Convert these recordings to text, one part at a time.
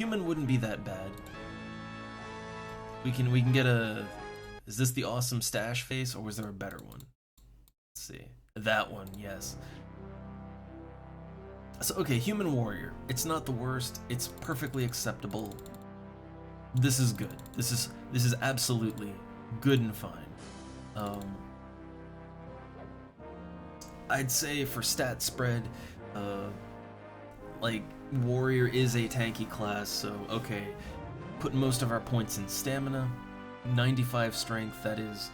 Human wouldn't be that bad. We can get a... Is this the awesome stash face, or was there a better one? Let's see. That one, yes. So, okay, Human Warrior. It's not the worst. It's perfectly acceptable. This is good. This is absolutely good and fine. I'd say for stat spread, like, Warrior is a tanky class, so okay, put most of our points in stamina, 95 strength, that is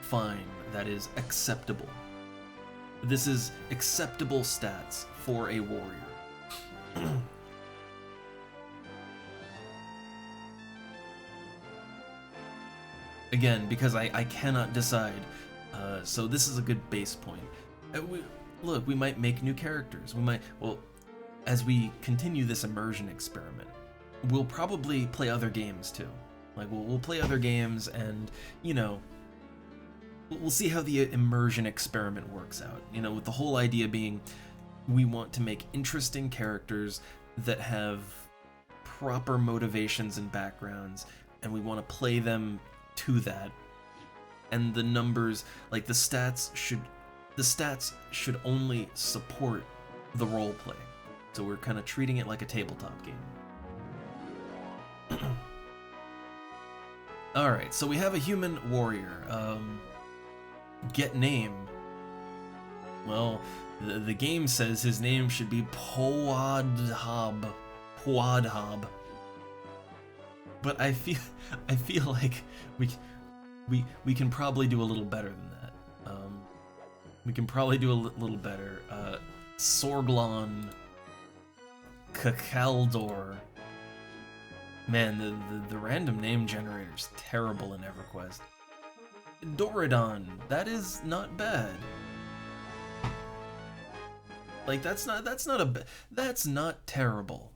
fine, that is acceptable. This is acceptable stats for a warrior. Again, because I cannot decide, so this is a good base point. Look, we might make new characters. We might, well, as we continue this immersion experiment, we'll probably play other games too. Like, we'll play other games and, you know, we'll see how the immersion experiment works out. You know, with the whole idea being we want to make interesting characters that have proper motivations and backgrounds, and we want to play them to that. And the numbers, like the stats should only support the roleplay. So we're kind of treating it like a tabletop game. Alright, so we have a human warrior. Get name. Well, the game says his name should be Poadhab. Poadhab. But I feel like we can probably do a little better than that. We can probably do a little better. Sorglon Kakaldor. Man, the random name generator's terrible in Everquest. Doradon, that is not bad. Like, that's not terrible.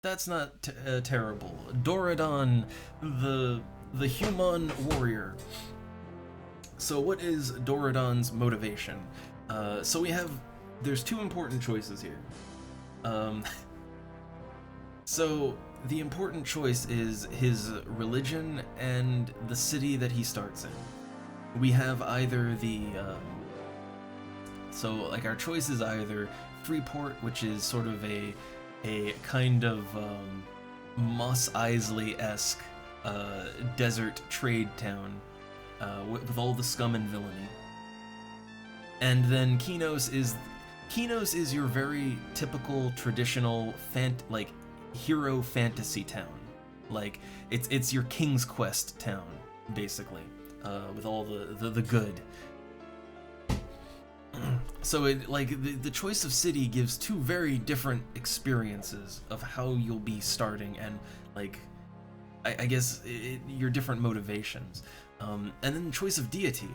That's not terrible. Doradon, the human warrior. So what is Doradon's motivation? So there's two important choices here. So the important choice is his religion and the city that he starts in. We have either so like our choice is either Freeport, which is sort of a kind of Mos Eisley-esque desert trade town with all the scum and villainy. And then Kinos is your very typical traditional hero fantasy town. Like it's your King's Quest town, basically, with all the good. So the choice of city gives two very different experiences of how you'll be starting, and like I guess your different motivations. And then the choice of deity.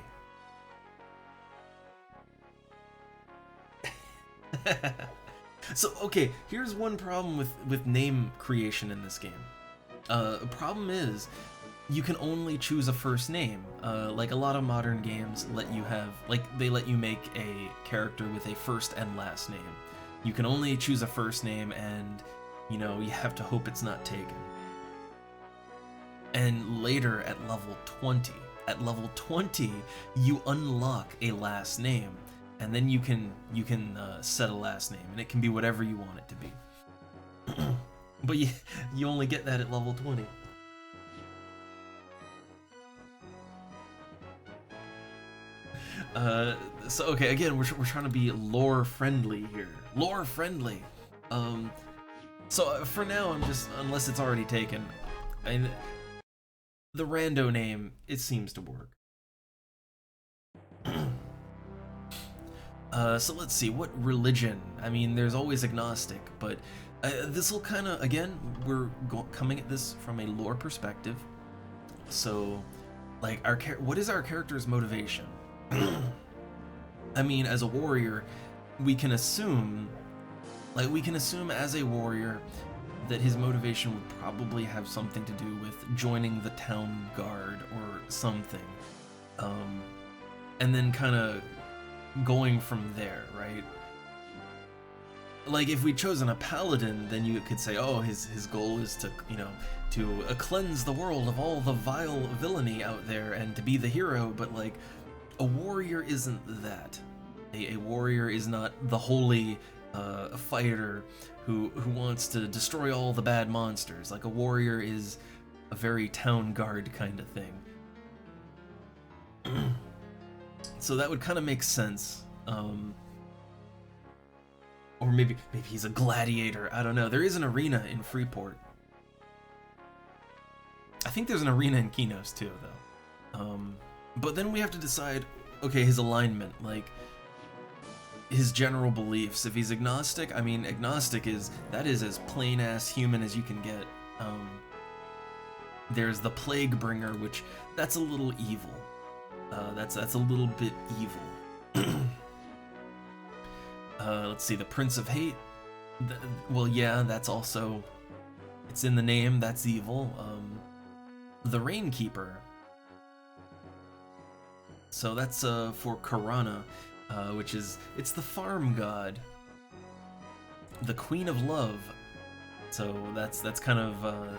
So, okay, here's one problem with name creation in this game. Problem is, you can only choose a first name. Like a lot of modern games they let you make a character with a first and last name. You can only choose a first name, and, you know, you have to hope it's not taken. And later at level 20, you unlock a last name. And then you can set a last name, and it can be whatever you want it to be. But you only get that at level 20. So okay, again, we're trying to be lore friendly here. Lore friendly. So for now, I'm just, unless it's already taken, the rando name, it seems to work. So let's see, what religion? I mean, there's always agnostic, but this will kind of, again, we're coming at this from a lore perspective. So, like, what is our character's motivation? I mean, as a warrior, we can assume as a warrior that his motivation would probably have something to do with joining the town guard or something. And then kind of going from there, right? like if we'd chosen a paladin, then you could say, oh, his goal is to, you know, to cleanse the world of all the vile villainy out there and to be the hero. But like, a warrior isn't that. A warrior is not the holy fighter who wants to destroy all the bad monsters. Like, a warrior is a very town guard kind of thing. So that would kind of make sense. Or maybe he's a gladiator. I don't know. There is an arena in Freeport. I think there's an arena in Kinos too, though. But then we have to decide, okay, his alignment, like his general beliefs. If he's agnostic, I mean, agnostic is as plain ass human as you can get. There's the Plague Bringer, which that's a little evil. That's a little bit evil. Let's see, the Prince of Hate. Well, yeah, that's also, it's in the name. That's evil. The Rainkeeper. So that's for Karana, which is, it's the farm god. The Queen of Love. So that's kind of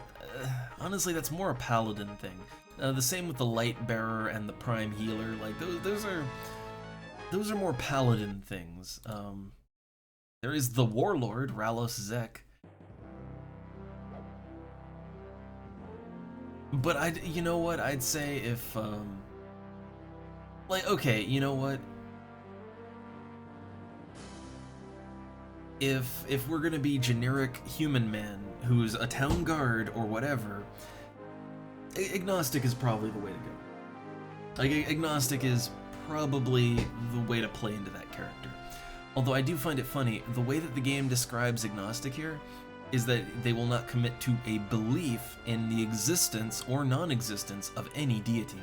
honestly, that's more a paladin thing. The same with the Light Bearer and the Prime Healer. Like those are more paladin things. There is the Warlord, Ralos Zek. But you know what? I'd say if like, okay, you know what? If we're gonna be generic human man who's a town guard or whatever, agnostic is probably the way to go. Like, agnostic is probably the way to play into that character. Although I do find it funny, the way that the game describes agnostic here is that they will not commit to a belief in the existence or non-existence of any deity.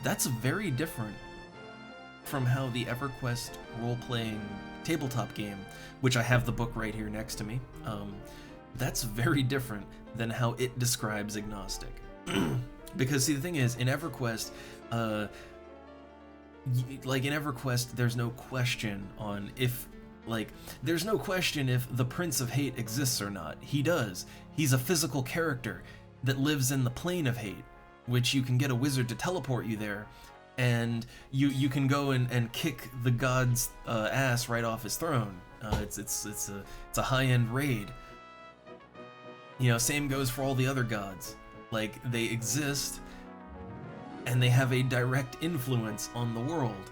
That's very different from how the Everquest role-playing tabletop game, which I have the book right here next to me, that's very different than how it describes agnostic. Because see, the thing is, in Everquest, like in Everquest, there's no question on if, like, there's no question if the Prince of Hate exists or not. He does. He's a physical character that lives in the Plane of Hate, which you can get a wizard to teleport you there, and you can go and kick the god's ass right off his throne. It's a high-end raid. You know, same goes for all the other gods. Like, they exist, and they have a direct influence on the world.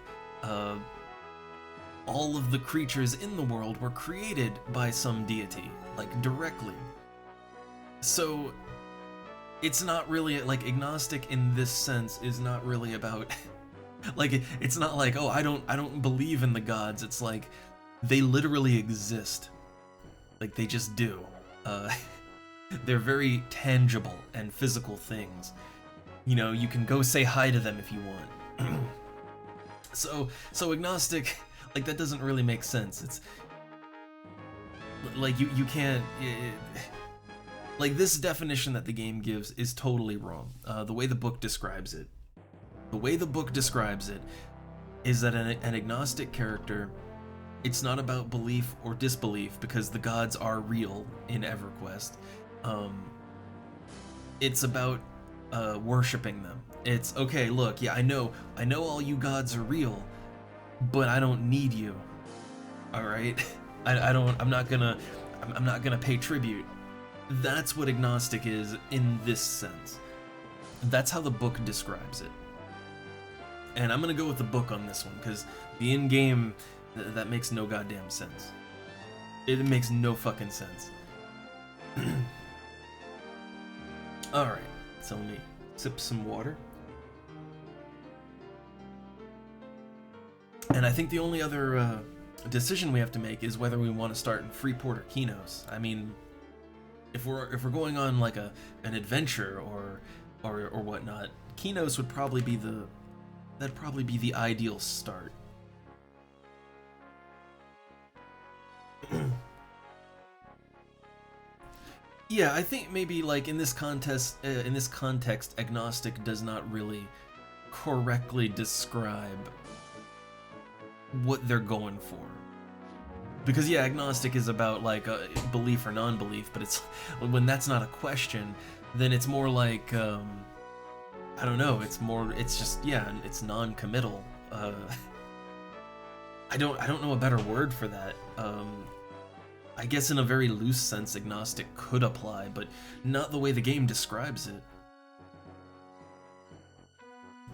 All of the creatures in the world were created by some deity, like, directly. So, it's not really, like, agnostic in this sense is not really about, like, it's not like, oh, I don't believe in the gods. It's like, they literally exist. Like, they just do. They're very tangible and physical things. You know, you can go say hi to them if you want. So agnostic, like, that doesn't really make sense. It's like you can't. Like, this definition that the game gives is totally wrong. The way the book describes it. The way the book describes it is that an agnostic character, it's not about belief or disbelief, because the gods are real in EverQuest. It's about worshipping them. It's, okay, look, yeah, I know all you gods are real, but I don't need you. All right, I'm not gonna pay tribute. That's what agnostic is in this sense. That's how the book describes it. And I'm gonna go with the book on this one, because the in-game, that makes no goddamn sense. It makes no fucking sense. Alright, so let me sip some water. And I think the only other decision we have to make is whether we want to start in Freeport or Kinos. I mean, if we're going on like an adventure or whatnot, Kinos would probably be the ideal start. Yeah, I think maybe like in this context, agnostic does not really correctly describe what they're going for. Because yeah, agnostic is about like belief or non-belief, but it's when that's not a question, then it's more like I don't know. It's just yeah, it's non-committal. I don't know a better word for that. I guess in a very loose sense, agnostic could apply, but not the way the game describes it.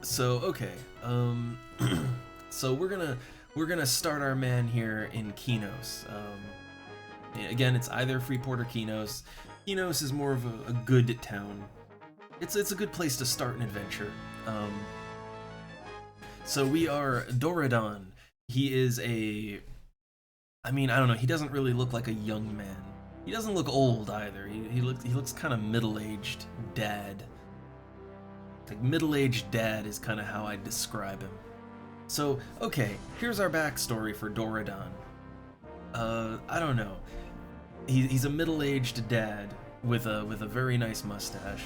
So okay, so we're gonna start our man here in Kinos. Again, it's either Freeport or Kinos. Kinos is more of a good town. It's a good place to start an adventure. So we are Doradon. He is I mean, I don't know. He doesn't really look like a young man. He doesn't look old either. He looks kind of middle-aged dad. Like middle-aged dad is kind of how I describe him. So okay, here's our backstory for Doradon. I don't know. He's a middle-aged dad with a very nice mustache.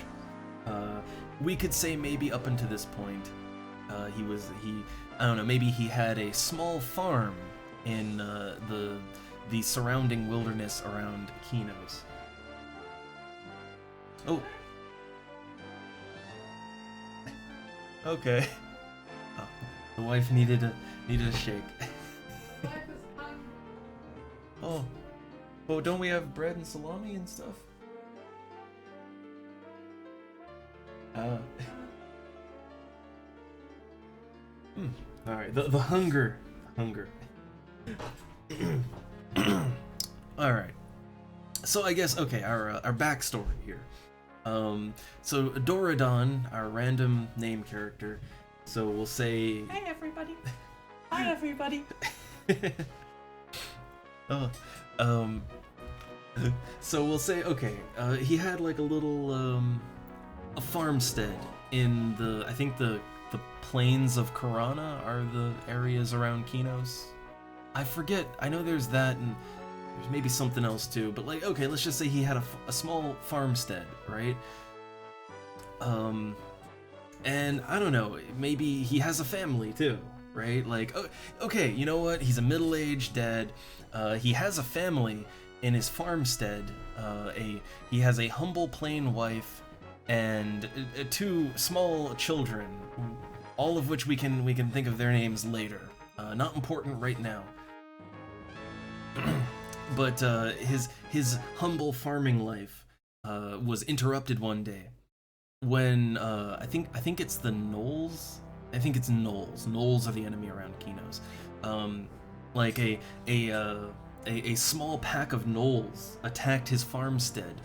We could say maybe up until this point, I don't know, maybe he had a small farm in the surrounding wilderness around Kinos. Oh. Okay. Oh, the wife needed a shake. Oh. Oh, don't we have bread and salami and stuff? Alright, the hunger. Alright. So I guess, okay, our backstory here. So Doradon, our random name character, so we'll say... Hey everybody! Hi everybody! So we'll say, okay, he had like a little, a farmstead in I think the plains of Karana are the areas around Kinos. I forget, I know there's that and there's maybe something else too, but like, okay, let's just say he had a small farmstead, right? And I don't know, maybe he has a family too, right? Like, okay, you know what? He's a middle-aged dad. He has a family in his farmstead. He has a humble plain wife and two small children, all of which we can think of their names later. Not important right now. But his humble farming life was interrupted one day when I think it's the gnolls. I think it's gnolls. Gnolls are the enemy around Kinos. Like a small pack of gnolls attacked his farmstead,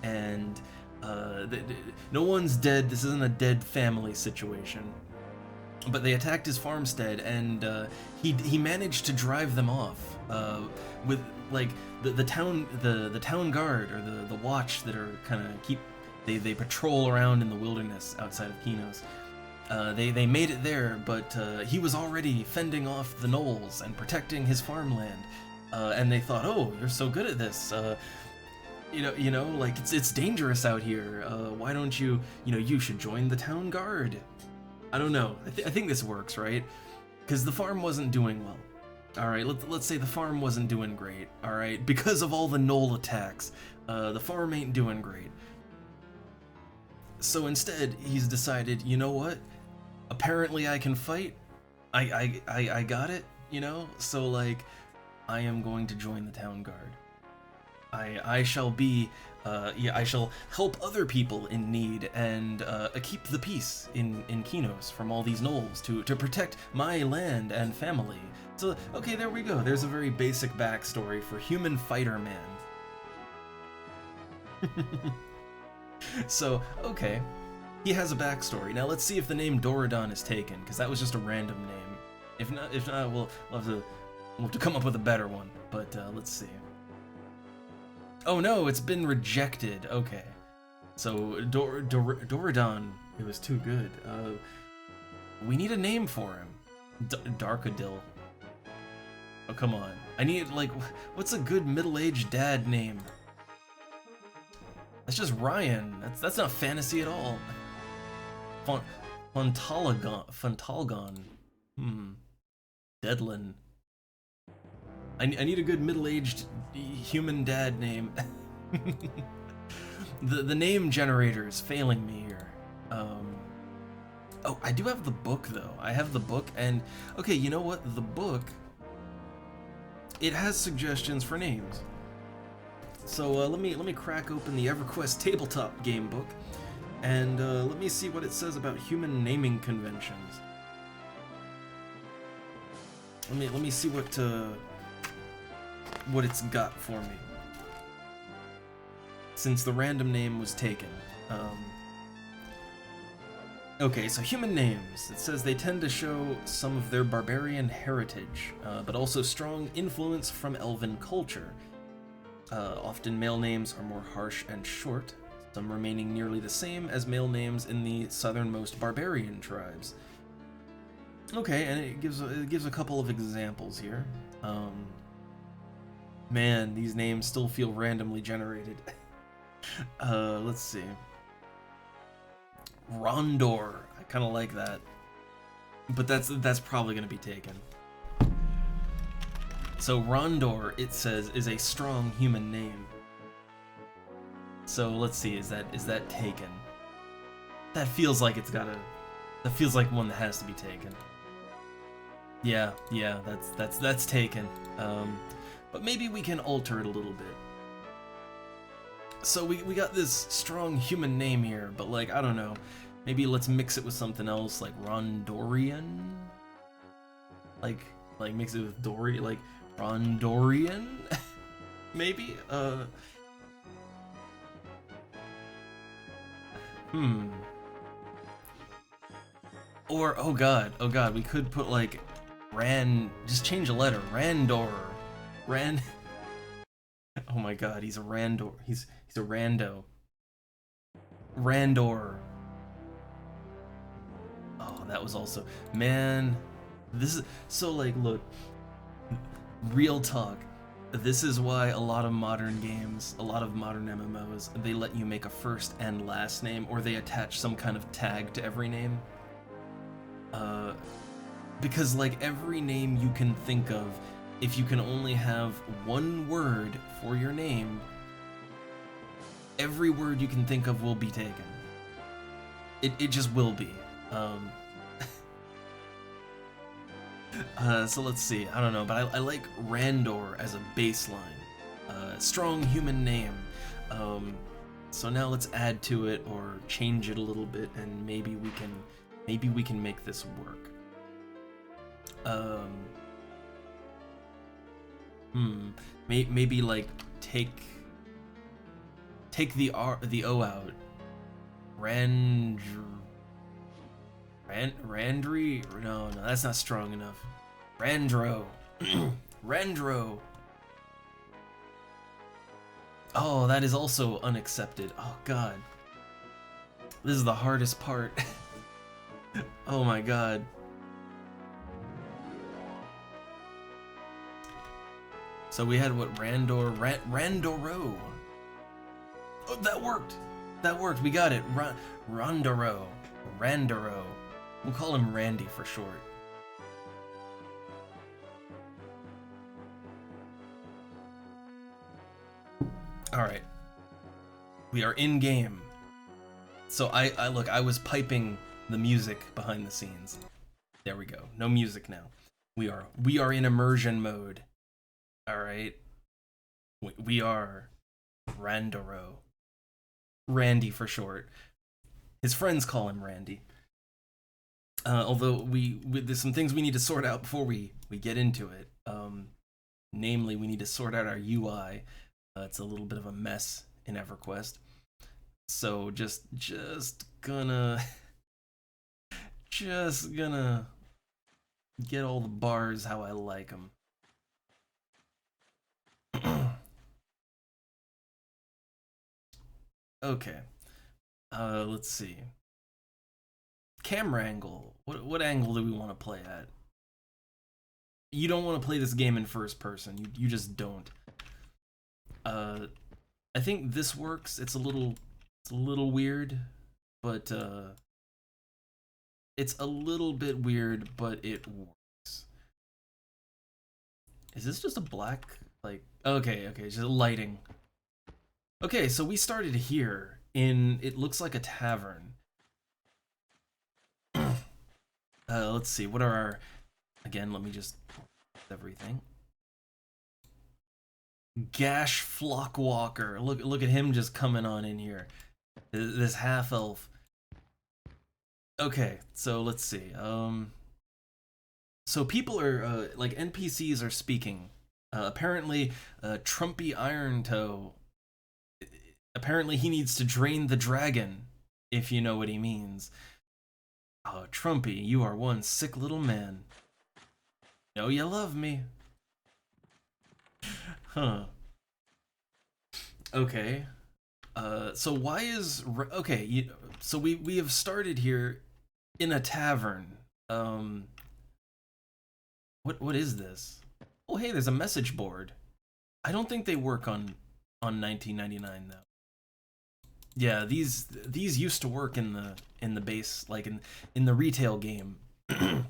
and no one's dead. This isn't a dead family situation. But they attacked his farmstead, and he managed to drive them off with like the town guard or the watch that are kind of they patrol around in the wilderness outside of Kinos. They made it there, but he was already fending off the gnolls and protecting his farmland. And they thought, oh, you're so good at this. You know, like it's dangerous out here. Why don't you should join the town guard. I don't know. I think this works, right? Because the farm wasn't doing well. All right, let's say the farm wasn't doing great. All right, because of all the gnoll attacks, the farm ain't doing great. So instead, he's decided, you know what? Apparently, I can fight. I got it. You know, so like, I am going to join the town guard. I shall be. I shall help other people in need and keep the peace in Kinos from all these gnolls to protect my land and family. So, okay, there we go. There's a very basic backstory for Human Fighter Man. So, okay, he has a backstory. Now let's see if the name Doradon is taken, because that was just a random name. If not, we'll have to come up with a better one. But let's see. Oh no, it's been rejected. Okay. So, Doradon, it was too good. We need a name for him. Darkadil. Oh, come on. I need, like, what's a good middle-aged dad name? That's just Ryan. That's not fantasy at all. Fontalgon. Deadlin. I need a good middle-aged human dad name. The name generator is failing me here. Oh, I do have the book though. I have the book, and okay, you know what? The book, it has suggestions for names. So let me crack open the Everquest tabletop game book, and let me see what it says about human naming conventions. Let me see what it's got for me, since the random name was taken. Okay, so human names. It says they tend to show some of their barbarian heritage, but also strong influence from elven culture. Often male names are more harsh and short, some remaining nearly the same as male names in the southernmost barbarian tribes. Okay, and it gives a couple of examples here. Man, these names still feel randomly generated. Let's see. Rondor. I kind of like that, but that's probably gonna be taken. So Rondor, it says, is a strong human name. So let's see, is that taken? That feels like that feels like one that has to be taken. Yeah, that's taken. But maybe we can alter it a little bit. So we got this strong human name here, but like, I don't know. Maybe let's mix it with something else, like Rondorian? Like mix it with Dory, like Rondorian? Maybe? Or, oh god, we could put like just change a letter, Randor. Oh my god, he's a Randor. He's a rando. Randor. Oh, that was also, man, this is so, like, look, real talk. This is why a lot of modern games, a lot of modern MMOs, they let you make a first and last name, or they attach some kind of tag to every name. Because like every name you can think of, if you can only have one word for your name, every word you can think of will be taken. It just will be. So let's see, I don't know, but I like Randor as a baseline. Strong human name. So now let's add to it or change it a little bit, and maybe we can make this work. Maybe like take the O out. Randry? No, that's not strong enough. Randro. Randro. Oh, that is also unaccepted. Oh god. This is the hardest part. Oh my god. So we had what, Randoro. Oh, that worked. That worked. We got it. Randoro. We'll call him Randy for short. All right. We are in game. So I look, I was piping the music behind the scenes. There we go. No music now. We are in immersion mode. All right. We are Randoro. Randy for short. His friends call him Randy. Although there's some things we need to sort out before we get into it. Namely, we need to sort out our UI. It's a little bit of a mess in Everquest. So just gonna get all the bars how I like them. Okay. Let's see. Camera angle. What angle do we want to play at? You don't want to play this game in first person. You just don't. I think this works. It's a little weird, but it's a little bit weird, but it works. Is this just a black, like, okay, just lighting. Okay, so we started here in, it looks like a tavern. Let's see, what are our, again, let me just, everything. Gash Flockwalker, look at him just coming on in here. This half-elf. Okay, so let's see, so people are, like, NPCs are speaking. Apparently, Trumpy Irontoe, apparently he needs to drain the dragon, if you know what he means. Oh, Trumpy, you are one sick little man. Know you love me. Huh. Okay. So why is... Okay, so we have started here in a tavern. What is this? Oh, hey, there's a message board. I don't think they work on 1999 though. Yeah, these used to work in the base, like in the retail game.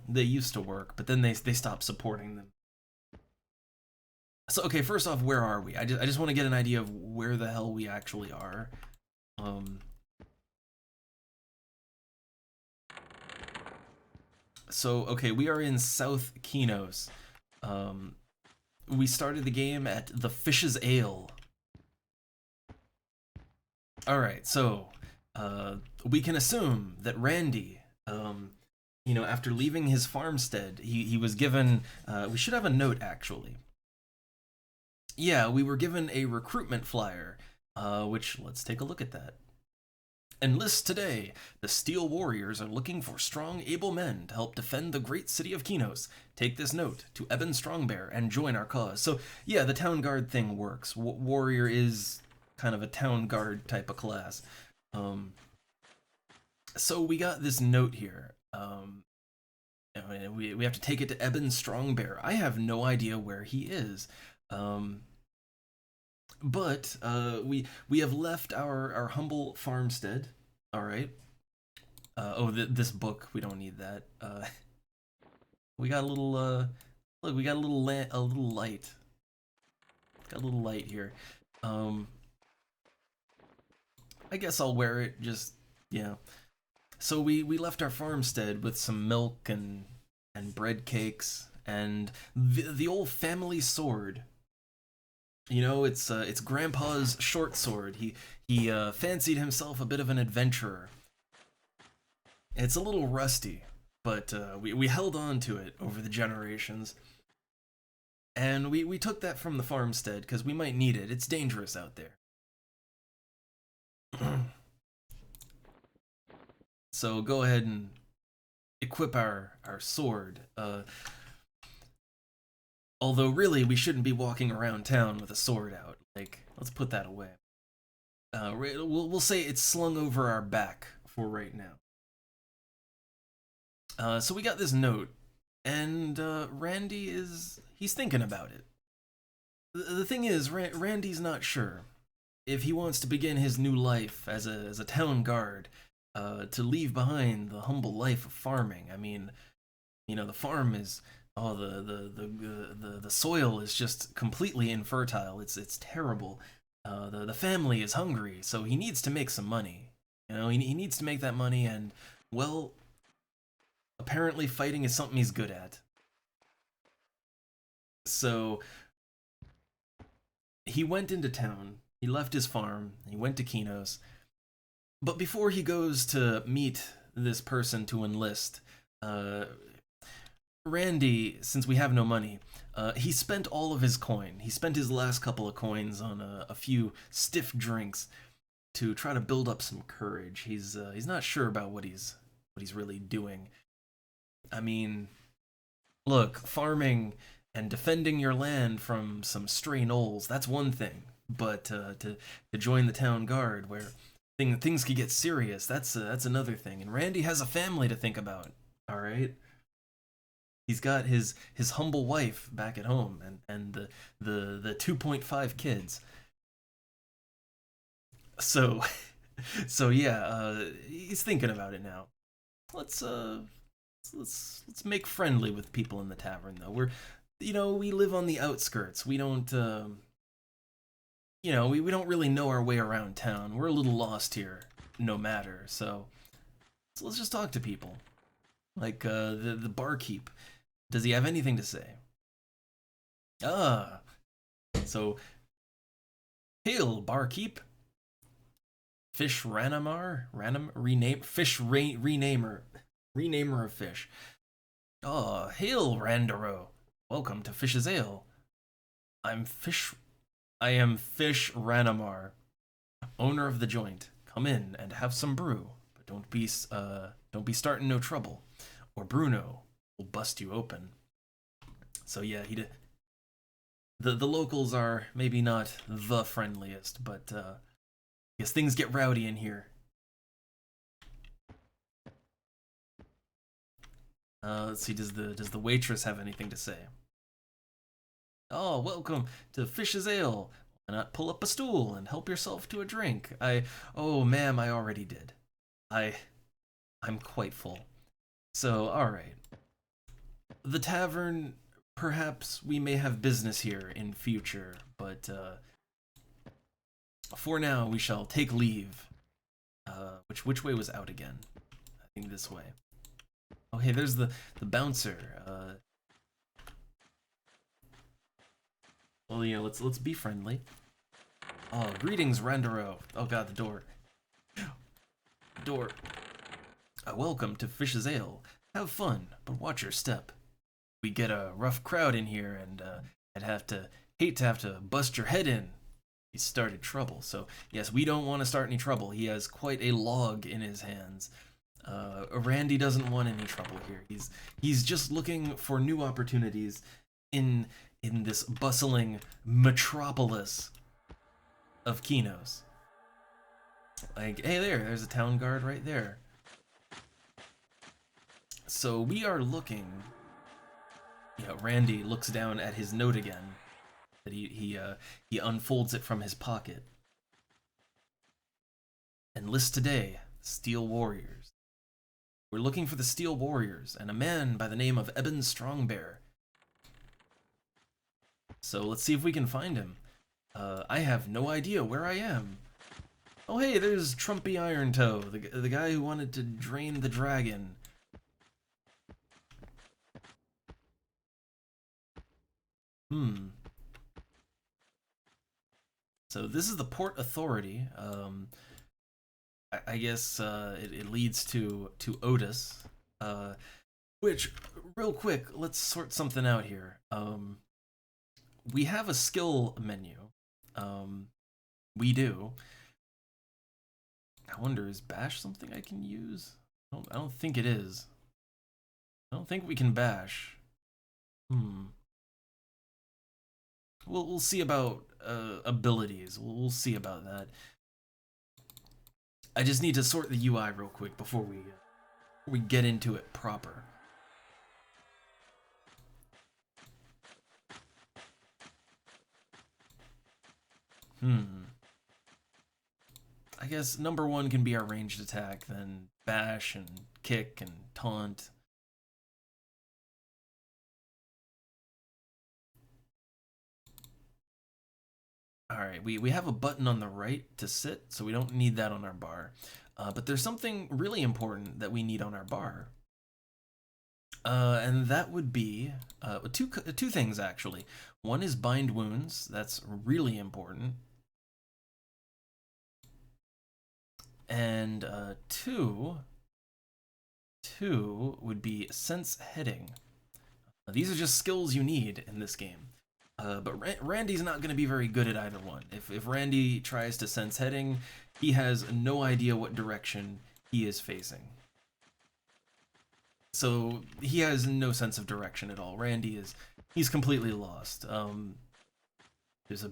They used to work, but then they stopped supporting them. So okay, first off, where are we? I just want to get an idea of where the hell we actually are. So okay, we are in South Kinos. We started the game at the Fish's Ale. Alright, so we can assume that Randy, you know, after leaving his farmstead, he was given, we should have a note actually. Yeah, we were given a recruitment flyer, which, let's take a look at that. Enlist today. The Steel Warriors are looking for strong, able men to help defend the great city of Kinos. Take this note to Eben Strongbear and join our cause. So, yeah, the town guard thing works. Warrior is kind of a town guard type of class. So we got this note here. We have to take it to Eben Strongbear. I have no idea where he is. But we have left our humble farmstead. All right. This book, we don't need that. We got a little look, we got a little light. Got a little light here. I guess I'll wear it. Just, yeah. So we left our farmstead with some milk and bread cakes and the old family sword. You know, it's Grandpa's short sword. He fancied himself a bit of an adventurer. It's a little rusty, but we held on to it over the generations. And we took that from the farmstead because we might need it. It's dangerous out there. So go ahead and equip our sword. Although really, we shouldn't be walking around town with a sword out. Like, let's put that away. We'll say it's slung over our back for right now. So we got this note, and Randy he's thinking about it. The thing is, Randy's not sure if he wants to begin his new life as a town guard, to leave behind the humble life of farming. I mean, you know, the farm is... Oh, the soil is just completely infertile. It's terrible. The family is hungry, so he needs to make some money. You know, he needs to make that money, and, well, apparently fighting is something he's good at. So he went into town. He left his farm. He went to Kinos. But before he goes to meet this person to enlist, Randy, since we have no money, he spent all of his coin. He spent his last couple of coins on a few stiff drinks to try to build up some courage. He's not sure about what he's really doing. I mean, look, farming and defending your land from some stray gnolls, that's one thing. But to join the town guard, where things could get serious, that's another thing. And Randy has a family to think about. All right. He's got his humble wife back at home and the 2.5 kids. So yeah, he's thinking about it now. Let's make friendly with people in the tavern though. we live on the outskirts. We don't, we don't really know our way around town. We're a little lost here, no matter. So let's just talk to people. Like the barkeep. Does he have anything to say? Ah, so hail, barkeep. Fish Ranamar? Renamer of fish. Oh, hail, Randaro. Welcome to Fish's Ale. I am Fish Ranamar, owner of the joint. Come in and have some brew, but don't be starting no trouble, or Bruno will bust you open. So yeah, the locals are maybe not the friendliest, but guess things get rowdy in here. Let's see, does the waitress have anything to say? Oh, welcome to Fish's Ale. Why not pull up a stool and help yourself to a drink? Oh, ma'am, I already did. I'm quite full. So, alright. The tavern, perhaps we may have business here in future, but, for now, we shall take leave. Which way was out again? I think this way. Oh, hey, there's the bouncer. Well, let's be friendly. Oh, greetings, Randaro. Oh god, the door. Door. Welcome to Fish's Ale. Have fun, but watch your step. We get a rough crowd in here, and hate to have to bust your head in. He started trouble, so yes, we don't want to start any trouble. He has quite a log in his hands. Randy doesn't want any trouble here. He's just looking for new opportunities in this bustling metropolis of Kinos. Like, hey there's a town guard right there. So we are looking. Yeah, Randy looks down at his note again. That he unfolds it from his pocket. Enlist today, Steel Warriors. We're looking for the Steel Warriors and a man by the name of Eben Strongbear. So let's see if we can find him. I have no idea where I am. Oh hey, there's Trumpy Irontoe, the guy who wanted to drain the dragon. So this is the Port Authority. I guess it leads to Otis. Which, real quick, let's sort something out here. We have a skill menu. We do. I wonder, is bash something I can use? I don't think it is. I don't think we can bash. We'll see about abilities. We'll see about that. I just need to sort the UI real quick before we get into it proper. I guess number one can be our ranged attack, then bash and kick and taunt. Alright, we have a button on the right to sit, so we don't need that on our bar. But there's something really important that we need on our bar. And that would be two things, actually. One is bind wounds. That's really important. And two would be sense heading. These are just skills you need in this game. But Randy's not going to be very good at either one. If Randy tries to sense heading, he has no idea what direction he is facing. So he has no sense of direction at all. He's completely lost. There's a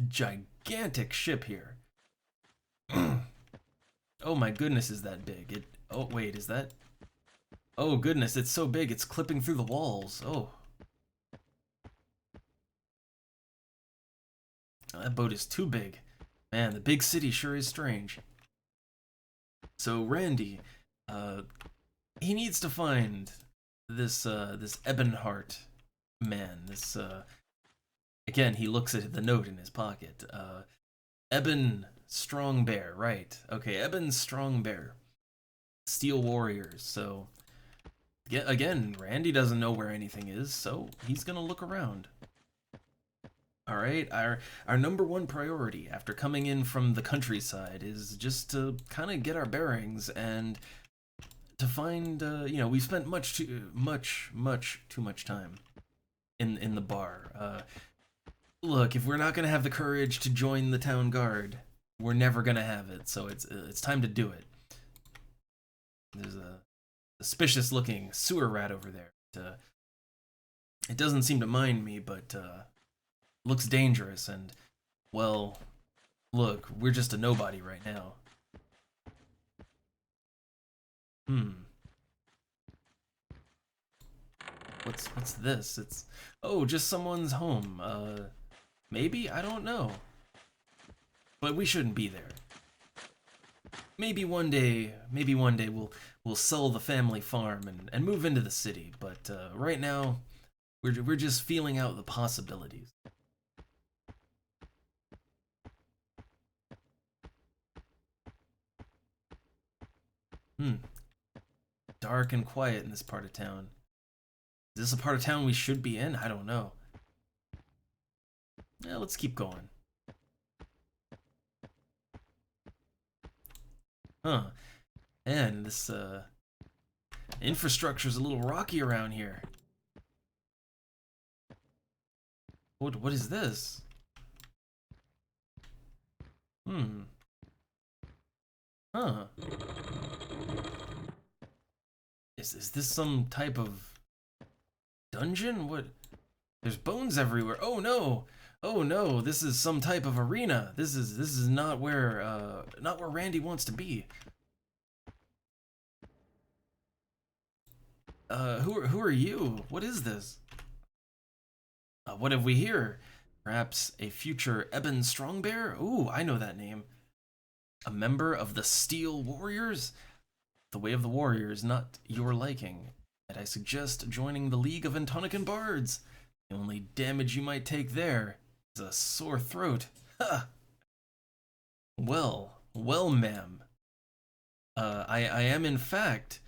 gigantic ship here. Oh my goodness, is that big? Oh wait, is that? Oh goodness, it's so big, it's clipping through the walls. Oh. That boat is too big. Man, the big city sure is strange. So Randy, he needs to find this Ebonheart Man, this, again, he looks at the note in his pocket. Eben Strong Bear, right. Okay, Eben Strong Bear. Steel Warriors, so... Yeah, again, Randy doesn't know where anything is, so he's gonna look around. Alright, our number one priority after coming in from the countryside is just to kind of get our bearings and to find, you know, we spent much too much time in the bar. Look, if we're not gonna have the courage to join the town guard, we're never gonna have it, so it's time to do it. There's a suspicious looking sewer rat over there. It doesn't seem to mind me, but looks dangerous, and, well, look, we're just a nobody right now. What's this? It's, oh, just someone's home. Maybe? I don't know. But we shouldn't be there. Maybe one day we'll sell the family farm and move into the city, but right now we're just feeling out the possibilities. Dark and quiet in this part of town. Is this a part of town we should be in? I don't know. Yeah, let's keep going. Huh. And this infrastructure's a little rocky around here. What is this? Huh. Is this some type of dungeon? What? There's bones everywhere. Oh no! Oh no! This is some type of arena. This is not where Randy wants to be. Who are you? What is this? What have we here? Perhaps a future Eben Strongbear? Ooh, I know that name. A member of the Steel Warriors? The way of the warrior is not your liking, and I suggest joining the League of Antonican Bards. The only damage you might take there is a sore throat. Ha! Well, ma'am. I am in fact,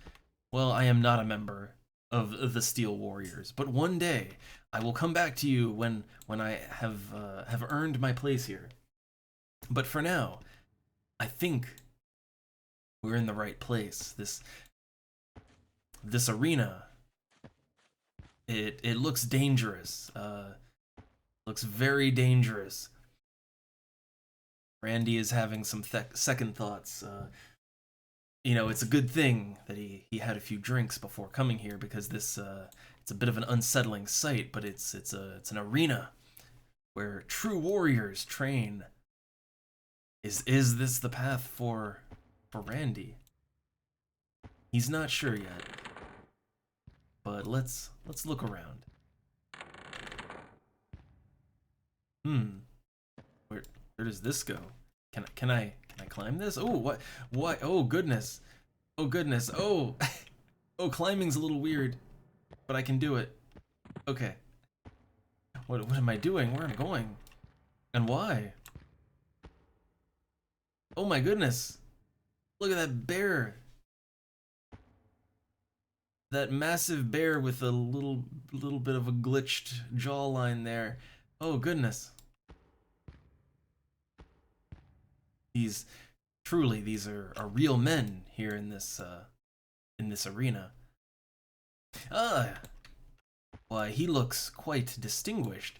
well, I am not a member of the Steel Warriors, but one day I will come back to you when I have earned my place here. But for now, I think we're in the right place. This arena, it looks dangerous. Looks very dangerous. Randy is having some second thoughts. You know, it's a good thing that he had a few drinks before coming here, because this it's a bit of an unsettling sight, but it's an arena where true warriors train. Is this the path for Randy? He's not sure yet. But let's look around. Where does this go? Can I climb this? Oh, what? Oh goodness. Oh goodness. Oh. Oh, climbing's a little weird, but I can do it. Okay. What am I doing? Where am I going? And why? Oh my goodness. Look at that bear. That massive bear with a little bit of a glitched jawline there. Oh goodness. These are real men here in this arena. Why, he looks quite distinguished.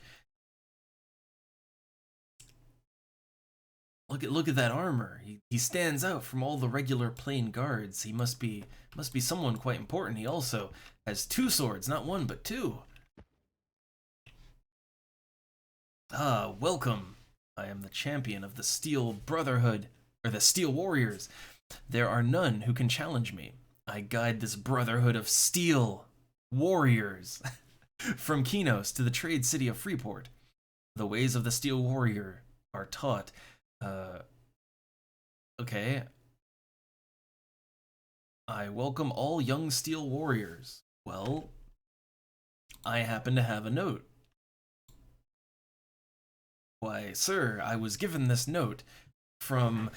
Look at that armor. He stands out from all the regular plain guards. He must be someone quite important. He also has two swords, not one but two. Welcome. I am the champion of the Steel Brotherhood, or the Steel Warriors. There are none who can challenge me. I guide this brotherhood of Steel Warriors from Kinos to the trade city of Freeport. The ways of the Steel Warrior are taught. Okay. I welcome all young Steel Warriors. Well, I happen to have a note. Why, sir, I was given this note from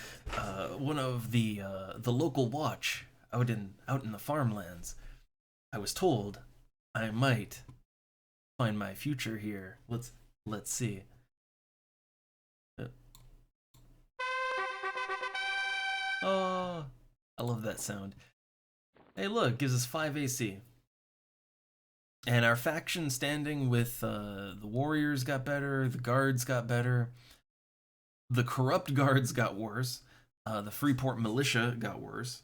one of the local watch out in the farmlands. I was told I might find my future here. Let's see. Oh, I love that sound. Hey, look, gives us 5 AC. And our faction standing with the warriors got better, the guards got better, the corrupt guards got worse, the Freeport militia got worse,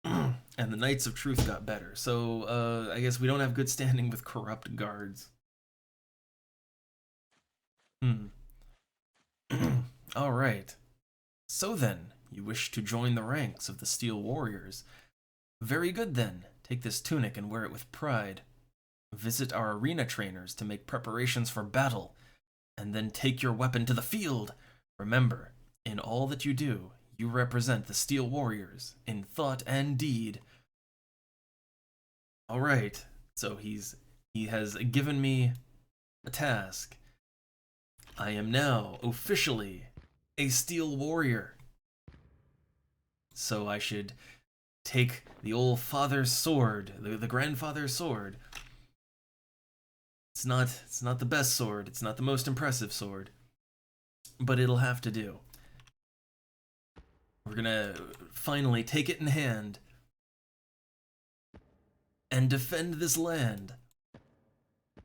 and the Knights of Truth got better. So I guess we don't have good standing with corrupt guards. All right. So then, you wish to join the ranks of the Steel Warriors. Very good then. Take this tunic and wear it with pride. Visit our arena trainers to make preparations for battle, and then take your weapon to the field. Remember, in all that you do, you represent the Steel Warriors in thought and deed. All right, so he has given me a task. I am now officially a Steel Warrior. So I should take the old father's sword, the grandfather's sword. It's not the best sword, it's not the most impressive sword, but it'll have to do. We're gonna finally take it in hand and defend this land.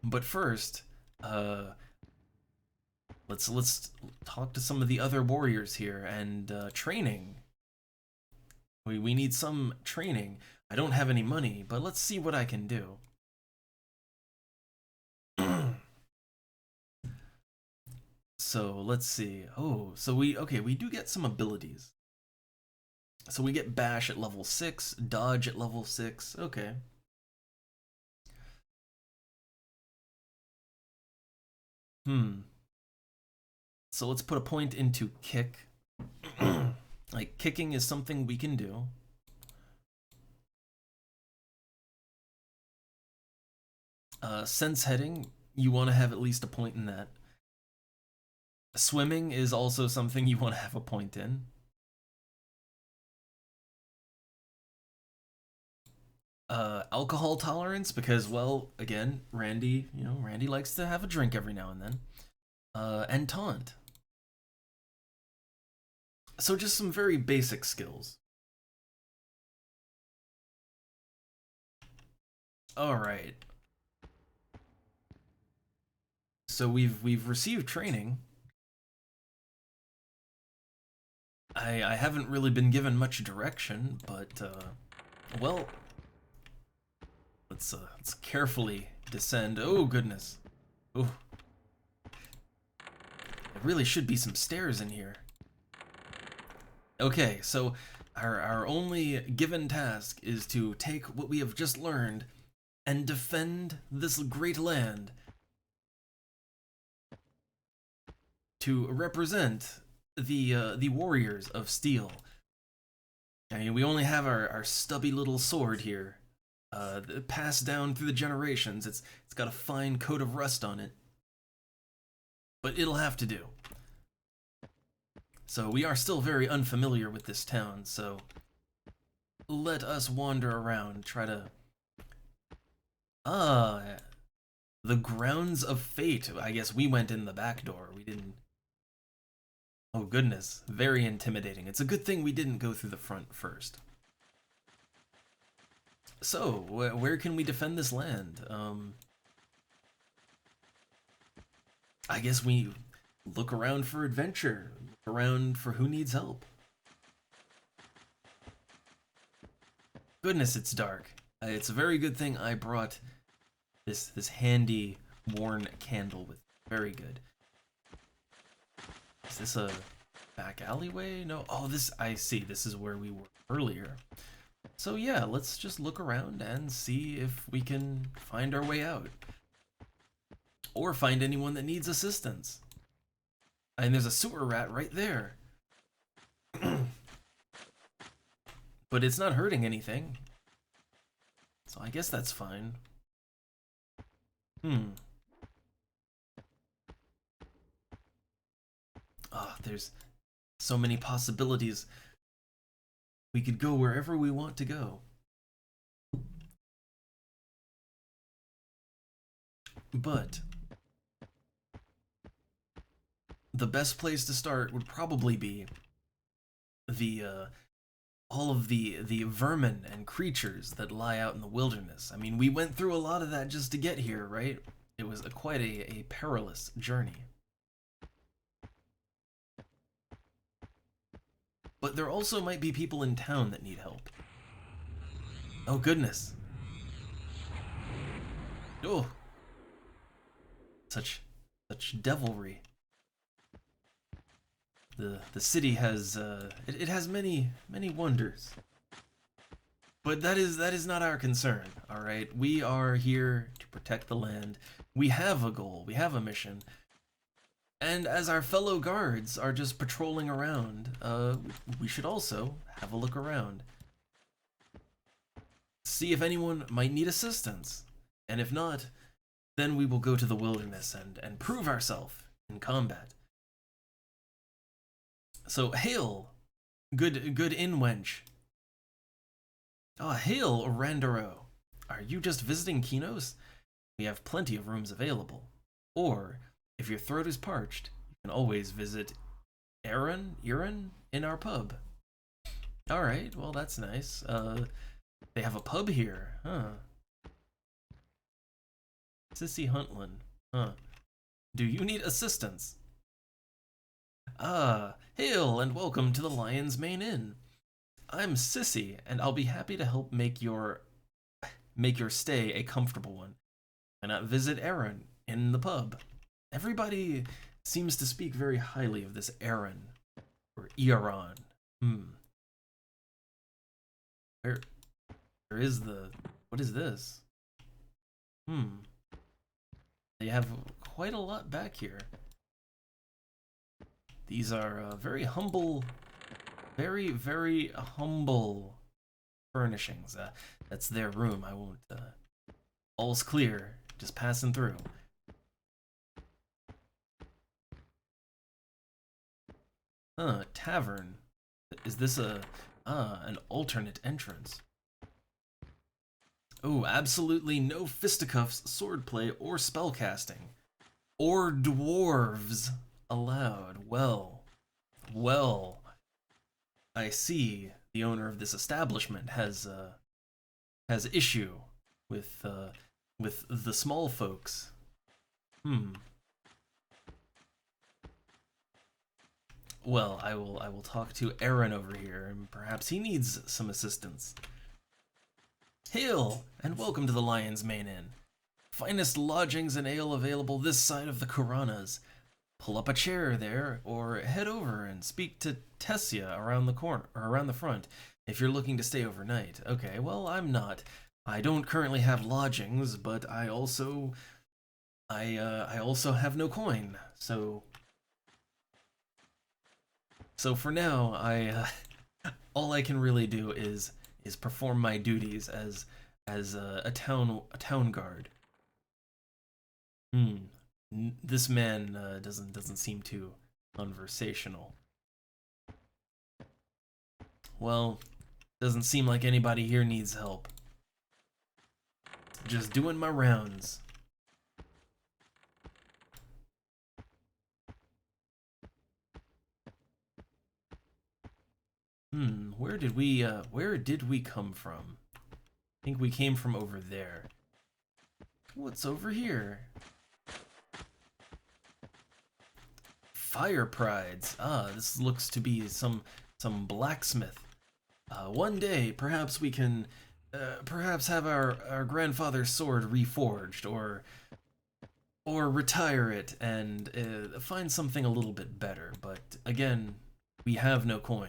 But first, let's talk to some of the other warriors here and training. We need some training. I don't have any money, but let's see what I can do. So let's see. Oh, so we do get some abilities. So we get bash at level 6, dodge at level 6. Okay. So let's put a point into kick. Like, kicking is something we can do. Sense heading, you want to have at least a point in that. Swimming is also something you want to have a point in. Alcohol tolerance, because, well, again, Randy likes to have a drink every now and then. And taunt. So just some very basic skills. All right. So we've received training. I haven't really been given much direction, but well, let's carefully descend. Oh goodness. Oh. There really should be some stairs in here. Okay, so our only given task is to take what we have just learned and defend this great land to represent the warriors of steel. I mean, we only have our stubby little sword here, passed down through the generations. It's got a fine coat of rust on it, but it'll have to do. So we are still very unfamiliar with this town, so let us wander around, try to... the grounds of fate. I guess we went in the back door. We didn't... Oh goodness, very intimidating. It's a good thing we didn't go through the front first. So, where can we defend this land? I guess we look around for adventure, look around for who needs help. Goodness, it's dark. It's a very good thing I brought this handy worn candle with. Very good. Is this a back alleyway? No. Oh, I see. This is where we were earlier. So yeah, let's just look around and see if we can find our way out. Or find anyone that needs assistance. And there's a sewer rat right there. But it's not hurting anything. So I guess that's fine. Hmm. Oh, there's so many possibilities. We could go wherever we want to go. But the best place to start would probably be the all of the vermin and creatures that lie out in the wilderness. I mean, we went through a lot of that just to get here, right? It was quite a perilous journey. But there also might be people in town that need help. Oh goodness. Oh, such devilry. The city has it has many wonders. But that is not our concern, all right? We are here to protect the land. We have a goal, we have a mission. And as our fellow guards are just patrolling around, we should also have a look around. See if anyone might need assistance. And if not, then we will go to the wilderness and prove ourselves in combat. So hail, good inn wench. Ah, hail, Randero. Are you just visiting Kinos? We have plenty of rooms available. Or, if your throat is parched, you can always visit Aaron in our pub. Alright, well that's nice. They have a pub here, huh? Sissy Huntlin, huh? Do you need assistance? Ah, hail and welcome to the Lion's Mane Inn. I'm Sissy, and I'll be happy to help make your stay a comfortable one. Why not visit Aaron in the pub? Everybody seems to speak very highly of this Aaron or Iaron. Where is the what is this? They have quite a lot back here. These are very humble, very humble furnishings. That's their room. I won't. All's clear. Just passing through. Tavern. Is this an alternate entrance? Oh, absolutely no fisticuffs, swordplay, or spellcasting. Or dwarves allowed. Well, I see the owner of this establishment has issue with the small folks. Well, I will talk to Aaron over here, and perhaps he needs some assistance. Hail, and welcome to the Lion's Mane Inn. Finest lodgings and ale available this side of the Kuranas. Pull up a chair there, or head over and speak to Tessia around the corner, or around the front, if you're looking to stay overnight. Okay, well, I'm not. I don't currently have lodgings, but I also have no coin, so for now, all I can really do is perform my duties as a town guard. This man doesn't seem too conversational. Well, doesn't seem like anybody here needs help. Just doing my rounds. Where did we come from? I think we came from over there. What's over here? Fire prides. Ah, this looks to be some blacksmith. One day, perhaps we can, perhaps have our grandfather's sword reforged, or retire it and find something a little bit better. But again, we have no coin.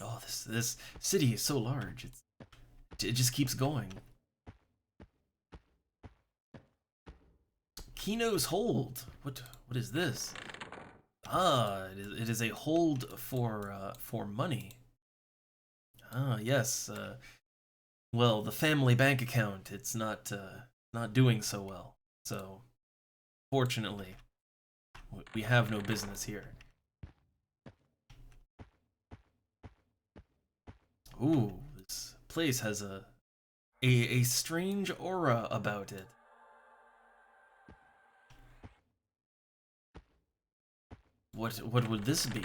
Oh, this city is so large. It just keeps going. Kino's hold. What is this? Ah, it is a hold for money. Ah, yes. well, the family bank account, it's not doing so well. So, fortunately, we have no business here. Ooh, this place has a strange aura about it. What would this be?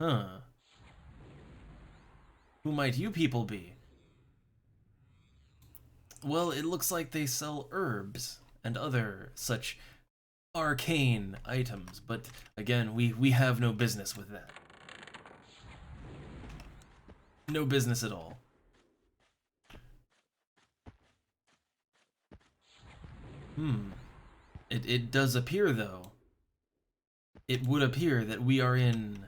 Huh. Who might you people be? Well, it looks like they sell herbs and other such arcane items, but again, we have no business with that. No business at all. Hmm. It does appear, though. It would appear that we are in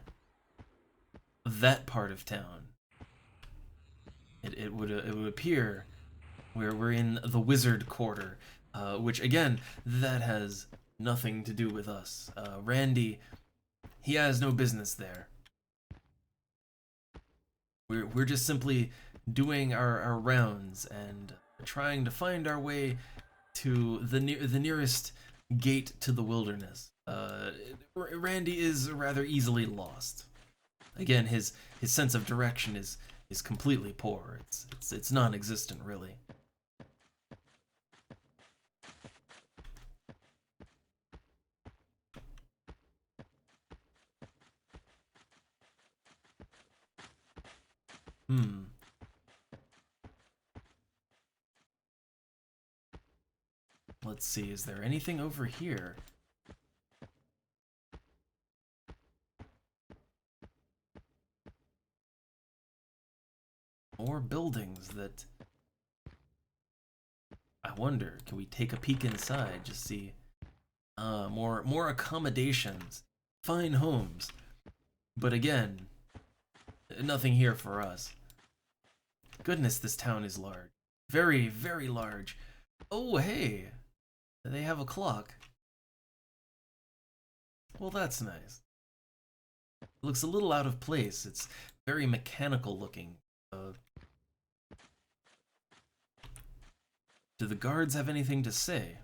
that part of town. It would appear we're in the Wizard Quarter, which again, that has nothing to do with us. Randy, he has no business there. We're just simply doing our rounds and trying to find our way to the nearest gate to the wilderness. Randy is rather easily lost. Again, his sense of direction is completely poor. It's non-existent, really. Hmm. Let's see, is there anything over here? More buildings that... I wonder, can we take a peek inside, just see... more accommodations. Fine homes. But again, nothing here for us. Goodness, this town is large. Very, very large. Oh, hey! They have a clock. Well, that's nice. It looks a little out of place. It's very mechanical looking. Do the guards have anything to say?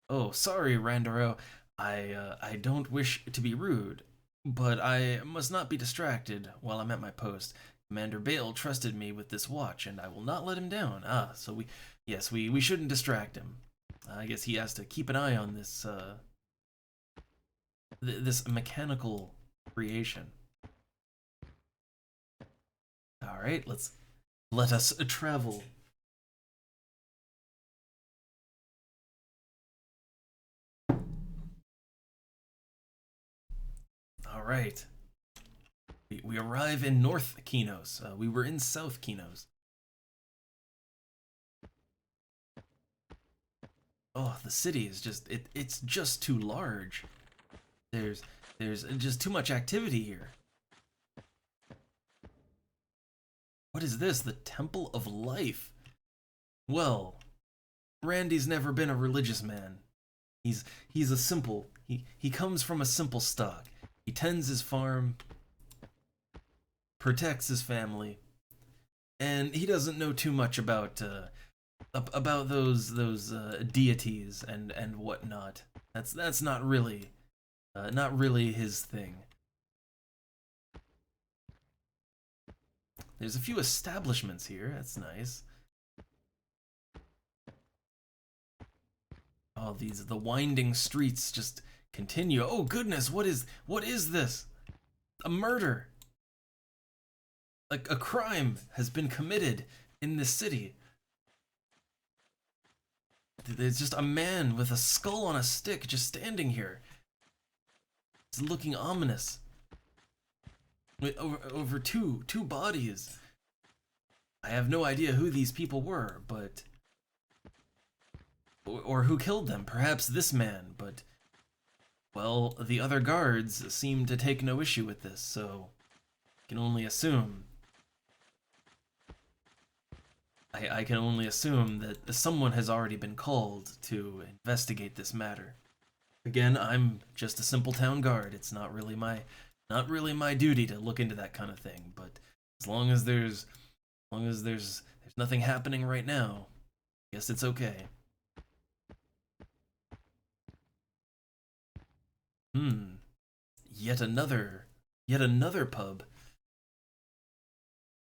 Oh, sorry, Randaro. I don't wish to be rude, but I must not be distracted while I'm at my post. Commander Bale trusted me with this watch, and I will not let him down. Ah, so we shouldn't distract him. I guess he has to keep an eye on this, this mechanical creation. Alright, let us travel. Alright. We arrive in North Kinos. We were in South Kinos. Oh, the city is just, it's just too large. There's just too much activity here. What is this? The Temple of Life? Well, Randy's never been a religious man. He's a simple, he comes from a simple stock. He tends his farm, protects his family, and he doesn't know too much about those deities and whatnot. That's not really his thing. There's a few establishments here. That's nice. Oh, the winding streets just continue. Oh goodness, what is this? A murder. Like a crime has been committed in this city. There's just a man with a skull on a stick just standing here. It's looking ominous. With over two bodies. I have no idea who these people were, but or who killed them. Perhaps this man, but well, the other guards seem to take no issue with this, so I can only assume. I can only assume that someone has already been called to investigate this matter. Again, I'm just a simple town guard. It's not really my duty to look into that kind of thing, but As long as there's nothing happening right now, I guess it's okay. Yet another pub.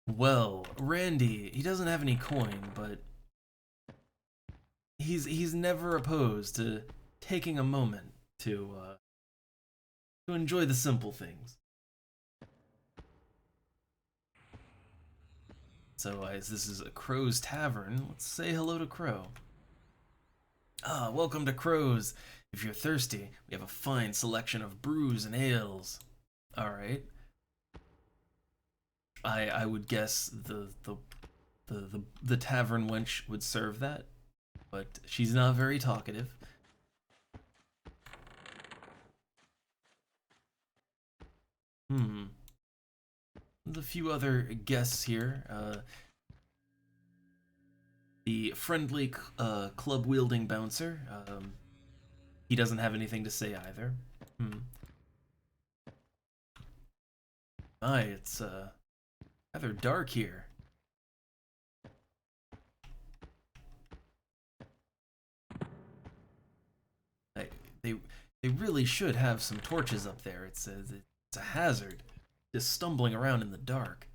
Well, Randy, he doesn't have any coin, but he's never opposed to taking a moment to enjoy the simple things. So, as this is a Crow's Tavern, let's say hello to Crow. Ah, welcome to Crow's. If you're thirsty, we have a fine selection of brews and ales. Alright. I would guess the tavern wench would serve that, but she's not very talkative. There's a few other guests here. The friendly club-wielding bouncer. He doesn't have anything to say either. It's rather dark here. They really should have some torches up there. It's a hazard, just stumbling around in the dark.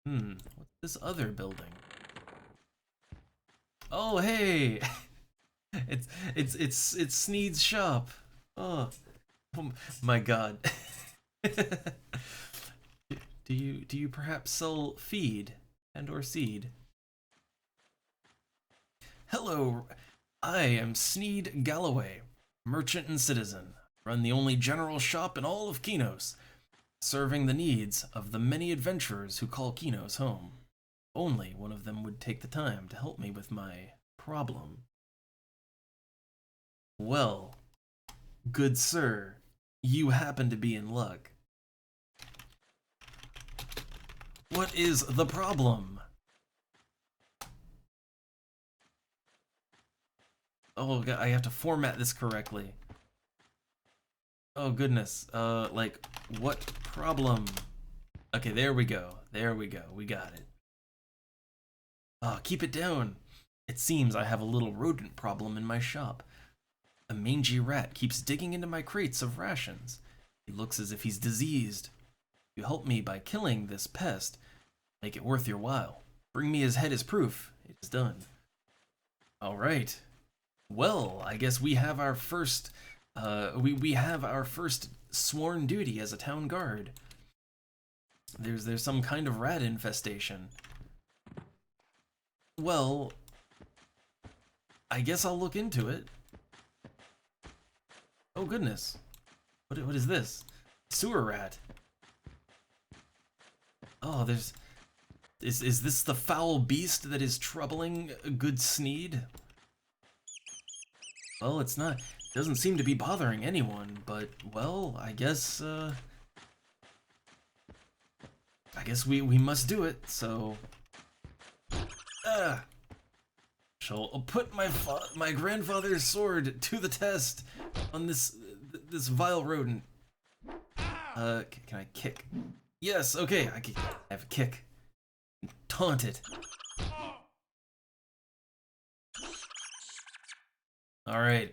What's this other building? Oh, hey! it's Sneed's shop. Oh my God. Do you perhaps sell feed or seed? Hello, I am Sneed Galloway, merchant and citizen. Run the only general shop in all of Kinos, serving the needs of the many adventurers who call Kinos home. Only one of them would take the time to help me with my problem. Well, good sir, you happen to be in luck. What is the problem? Oh God, I have to format this correctly. Oh goodness, like, what problem? Okay, there we go, we got it. Oh, keep it down. It seems I have a little rodent problem in my shop. A mangy rat keeps digging into my crates of rations. He looks as if he's diseased. You help me by killing this pest. Make it worth your while. Bring me his head as proof. It is done. Alright. Well, I guess we have our first we have our first sworn duty as a town guard. There's some kind of rat infestation. Well, I guess I'll look into it. Oh goodness. What is this? Sewer rat. Oh, is this the foul beast that is troubling good Sneed? Well, it's not. It doesn't seem to be bothering anyone, but well, I guess we must do it. So, shall put my grandfather's sword to the test on this vile rodent. Can I kick? Yes. Okay, I have a kick. Taunt it. All right.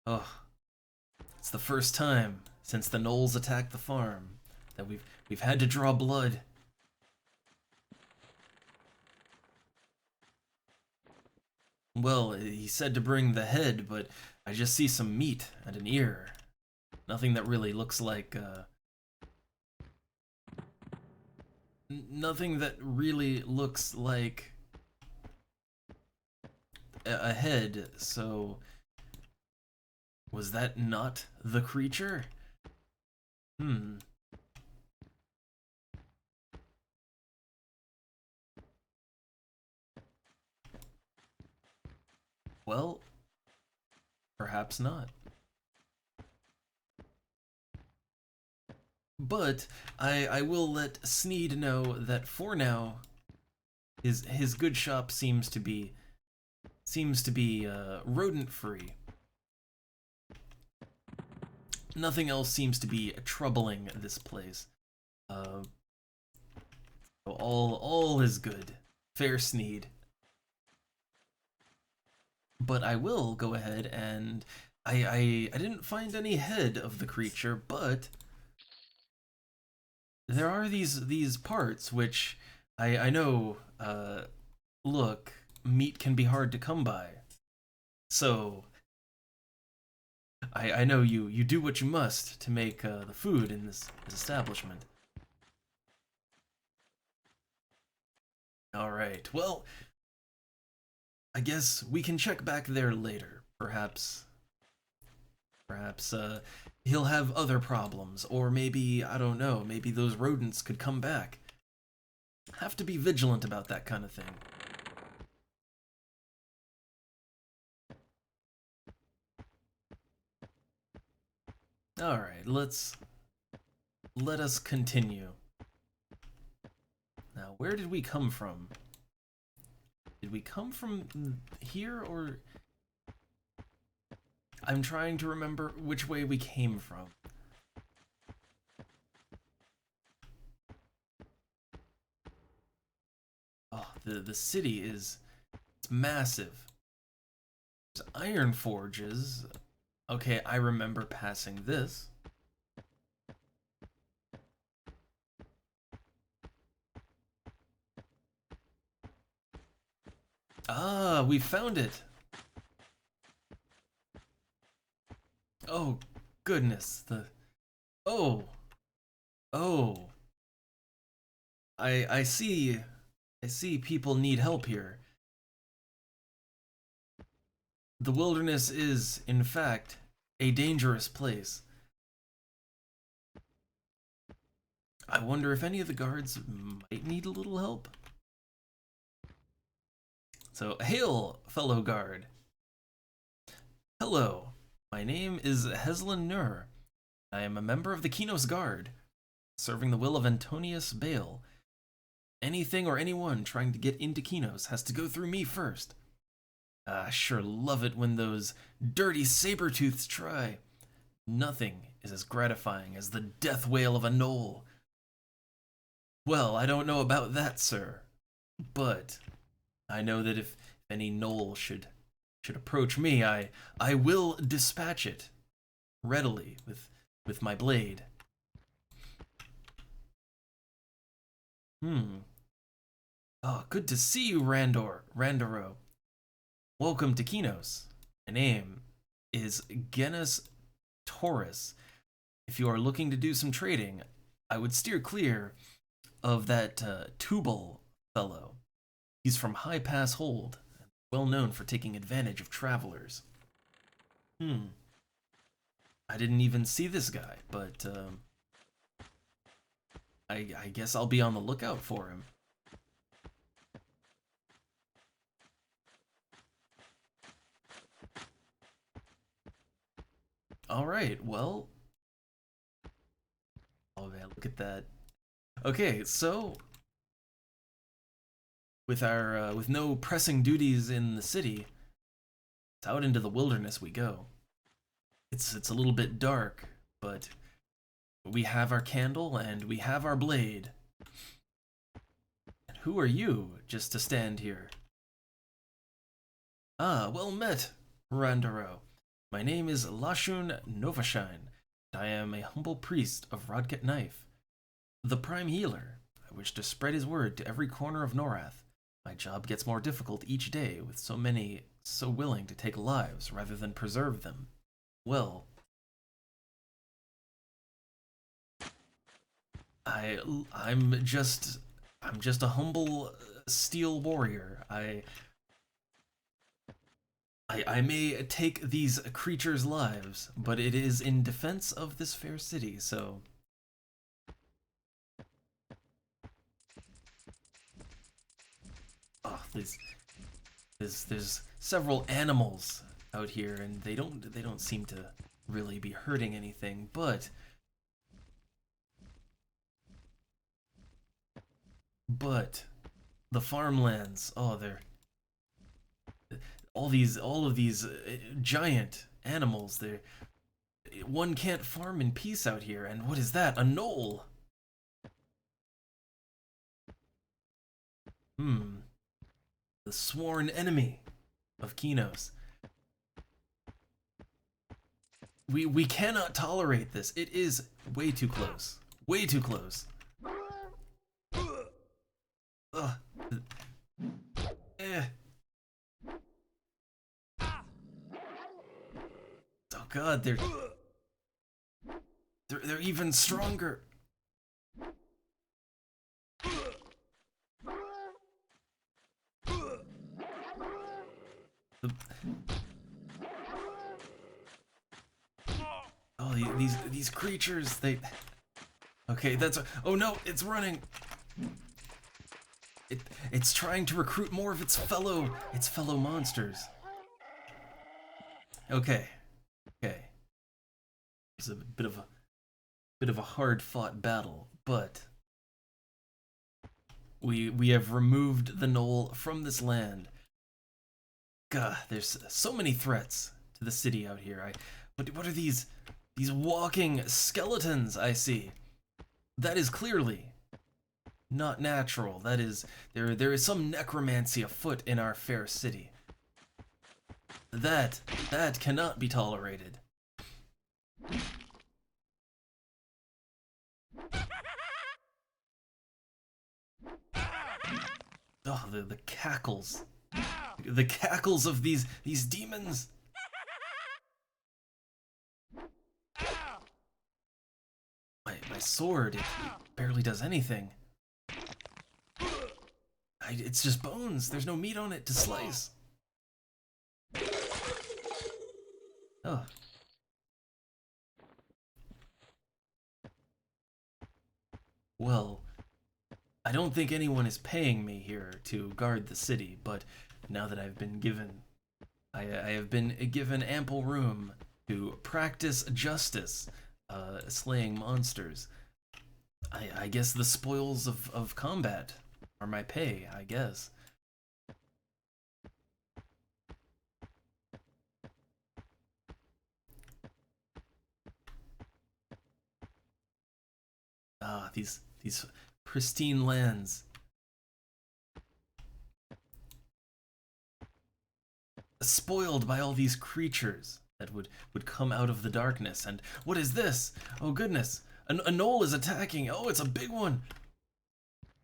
Oh, it's the first time since the gnolls attacked the farm that we've had to draw blood. Well, he said to bring the head, but I just see some meat and an ear. Nothing that really looks like nothing that really looks like a head, so was that not the creature? Well, perhaps not. But I will let Sneed know that for now, his good shop seems to be rodent free. nothing else seems to be troubling this place. Uh, all is good. Fair Sneed. But I will go ahead and I didn't find any head of the creature, but there are these parts which I know look, meat can be hard to come by. So I know you do what you must to make the food in this establishment. All right. Well, I guess we can check back there later. Perhaps he'll have other problems, or maybe, I don't know, maybe those rodents could come back. Have to be vigilant about that kind of thing. All right, let us continue. Now, where did we come from? Did we come from here, or... I'm trying to remember which way we came from. Oh, the city it's massive. There's iron forges. Okay, I remember passing this. Ah, we found it. Oh, goodness. Oh. Oh. I see people need help here. The wilderness is, in fact, a dangerous place. I wonder if any of the guards might need a little help. So, hail, fellow guard. Hello, my name is Heslin Nur. I am a member of the Kinos Guard, serving the will of Antonius Bale. Anything or anyone trying to get into Kinos has to go through me first. I sure love it when those dirty saber-tooths try. Nothing is as gratifying as the death wail of a gnoll. Well, I don't know about that, sir, but I know that if any gnoll should approach me, I will dispatch it readily with my blade. Oh, good to see you, Randoro. Welcome to Kinos. My name is Genus Taurus. If you are looking to do some trading, I would steer clear of that Tubal fellow. He's from High Pass Hold, well known for taking advantage of travelers. I didn't even see this guy, but I guess I'll be on the lookout for him. All right, well, oh man, look at that. Okay, so with no pressing duties in the city, it's out into the wilderness we go. It's a little bit dark, but we have our candle and we have our blade. And who are you, just to stand here? Ah, well met, Randaro. My name is Lashun Novashine, and I am a humble priest of Rodket Knife, the prime healer. I wish to spread his word to every corner of Norath. My job gets more difficult each day, with so many so willing to take lives rather than preserve them. Well, I'm just a humble steel warrior. I may take these creatures' lives, but it is in defense of this fair city, so... Oh, there's several animals out here, and they don't seem to really be hurting anything, but the farmlands, oh, they're all of these giant animals. One can't farm in peace out here, and what is that? A knoll! The sworn enemy of Kinos. We cannot tolerate this. It is way too close. Way too close. Ugh. Eh. Oh god, they're even stronger. Oh, these creatures, they... Okay, oh no, it's running. It's trying to recruit more of its fellow monsters. Okay. Okay. It's a bit of a hard-fought battle, but we have removed the knoll from this land. God, there's so many threats to the city out here. What are these walking skeletons I see? That is clearly not natural. That is, there is some necromancy afoot in our fair city. That cannot be tolerated. Oh, the cackles. The cackles of these demons. My sword, it barely does anything. It's just bones. There's no meat on it to slice. Oh. Well, I don't think anyone is paying me here to guard the city, but now that I've been given, I have been given ample room to practice justice, slaying monsters. I guess the spoils of combat are my pay, I guess. Ah, these pristine lands. Spoiled by all these creatures that would come out of the darkness. And what is this? Oh goodness, a knoll is attacking. Oh, it's a big one.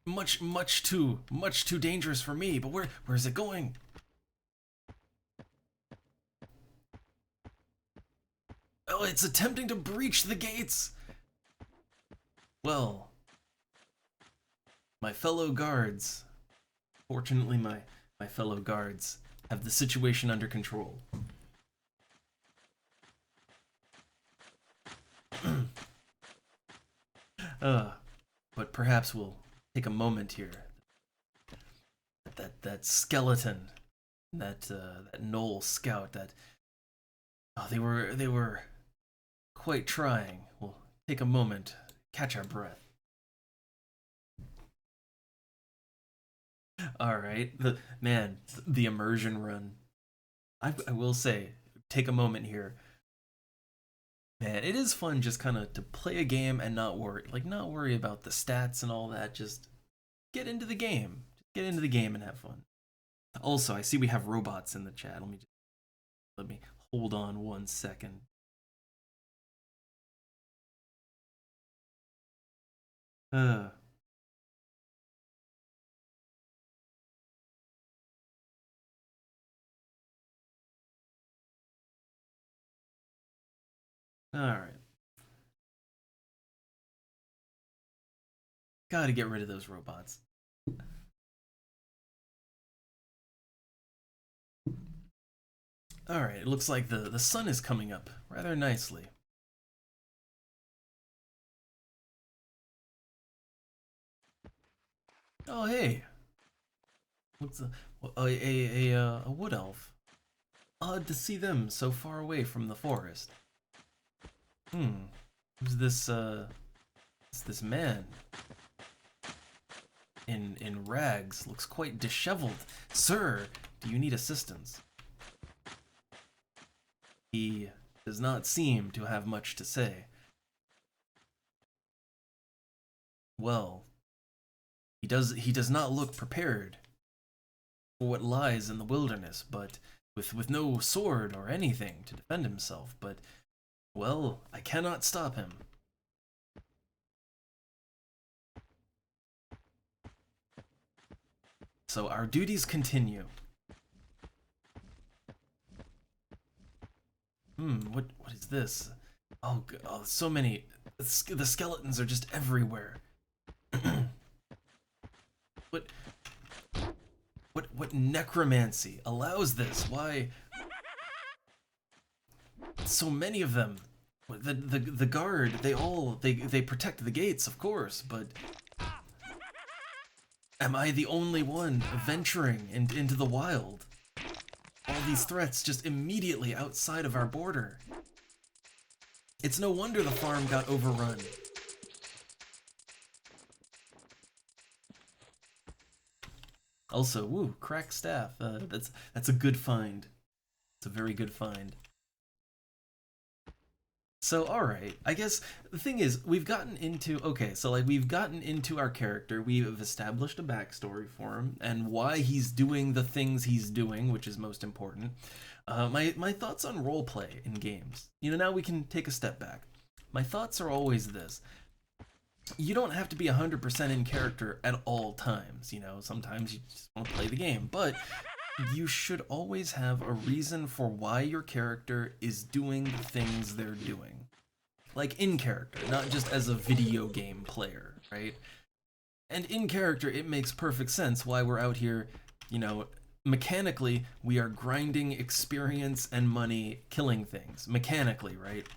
Much too dangerous for me. But where is it going? Oh, it's attempting to breach the gates. Well, my fellow guards, fortunately my fellow guards have the situation under control. But perhaps we'll take a moment here. That skeleton, that knoll scout, they were quite trying. We'll take a moment, catch our breath. All right, the immersion run. I will say, take a moment here. Man, it is fun just kind of to play a game and not worry about the stats and all that. Just get into the game. Just get into the game and have fun. Also, I see we have robots in the chat. Let me hold on 1 second. Alright. Gotta get rid of those robots. Alright, it looks like the sun is coming up rather nicely. Oh, hey. What's a wood elf? Odd to see them so far away from the forest. Who's this, this man? In rags, looks quite disheveled. Sir, do you need assistance? He does not seem to have much to say. Well, he does not look prepared for what lies in the wilderness, but with no sword or anything to defend himself, but, well, I cannot stop him. So our duties continue. What is this? Oh, so many. The skeletons are just everywhere. What necromancy allows this? Why so many of them? The guard, they protect the gates, of course, but am I the only one venturing into the wild? All these threats just immediately outside of our border. It's no wonder the farm got overrun. Also, woo, cracked staff. That's a good find. It's a very good find. So, alright, I guess the thing is, we've gotten into, we've gotten into our character, we've established a backstory for him, and why he's doing the things he's doing, which is most important. My thoughts on roleplay in games. Now we can take a step back. My thoughts are always this. You don't have to be 100% in character at all times, sometimes you just want to play the game, but you should always have a reason for why your character is doing the things they're doing. Like in character, not just as a video game player, right? And in character, it makes perfect sense why we're out here, mechanically, we are grinding experience and money, killing things. Mechanically, right?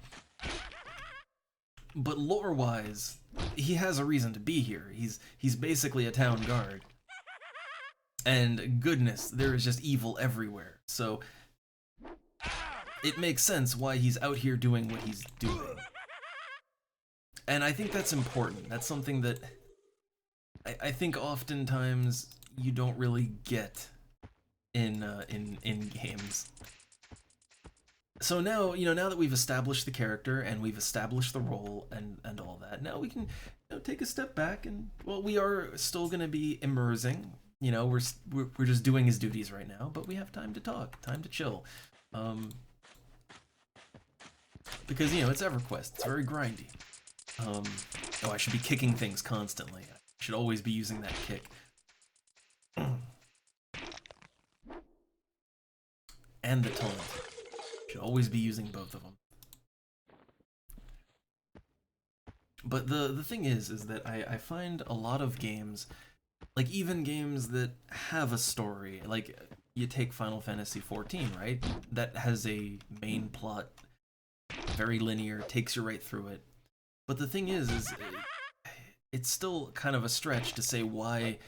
But lore-wise, he has a reason to be here. He's basically a town guard. And goodness, there is just evil everywhere. So it makes sense why he's out here doing what he's doing. And I think that's important. That's something that I think oftentimes you don't really get in games. So now, now that we've established the character and we've established the role and all that, now we can take a step back and, well, we are still going to be immersing. We're just doing his duties right now, but we have time to talk, time to chill. Because, it's Everquest, it's very grindy. I should be kicking things constantly. I should always be using that kick. And the taunt. Should always be using both of them. But the thing is that I find a lot of games, like even games that have a story, like you take Final Fantasy XIV, right? That has a main plot, very linear, takes you right through it. But the thing is it's still kind of a stretch to say why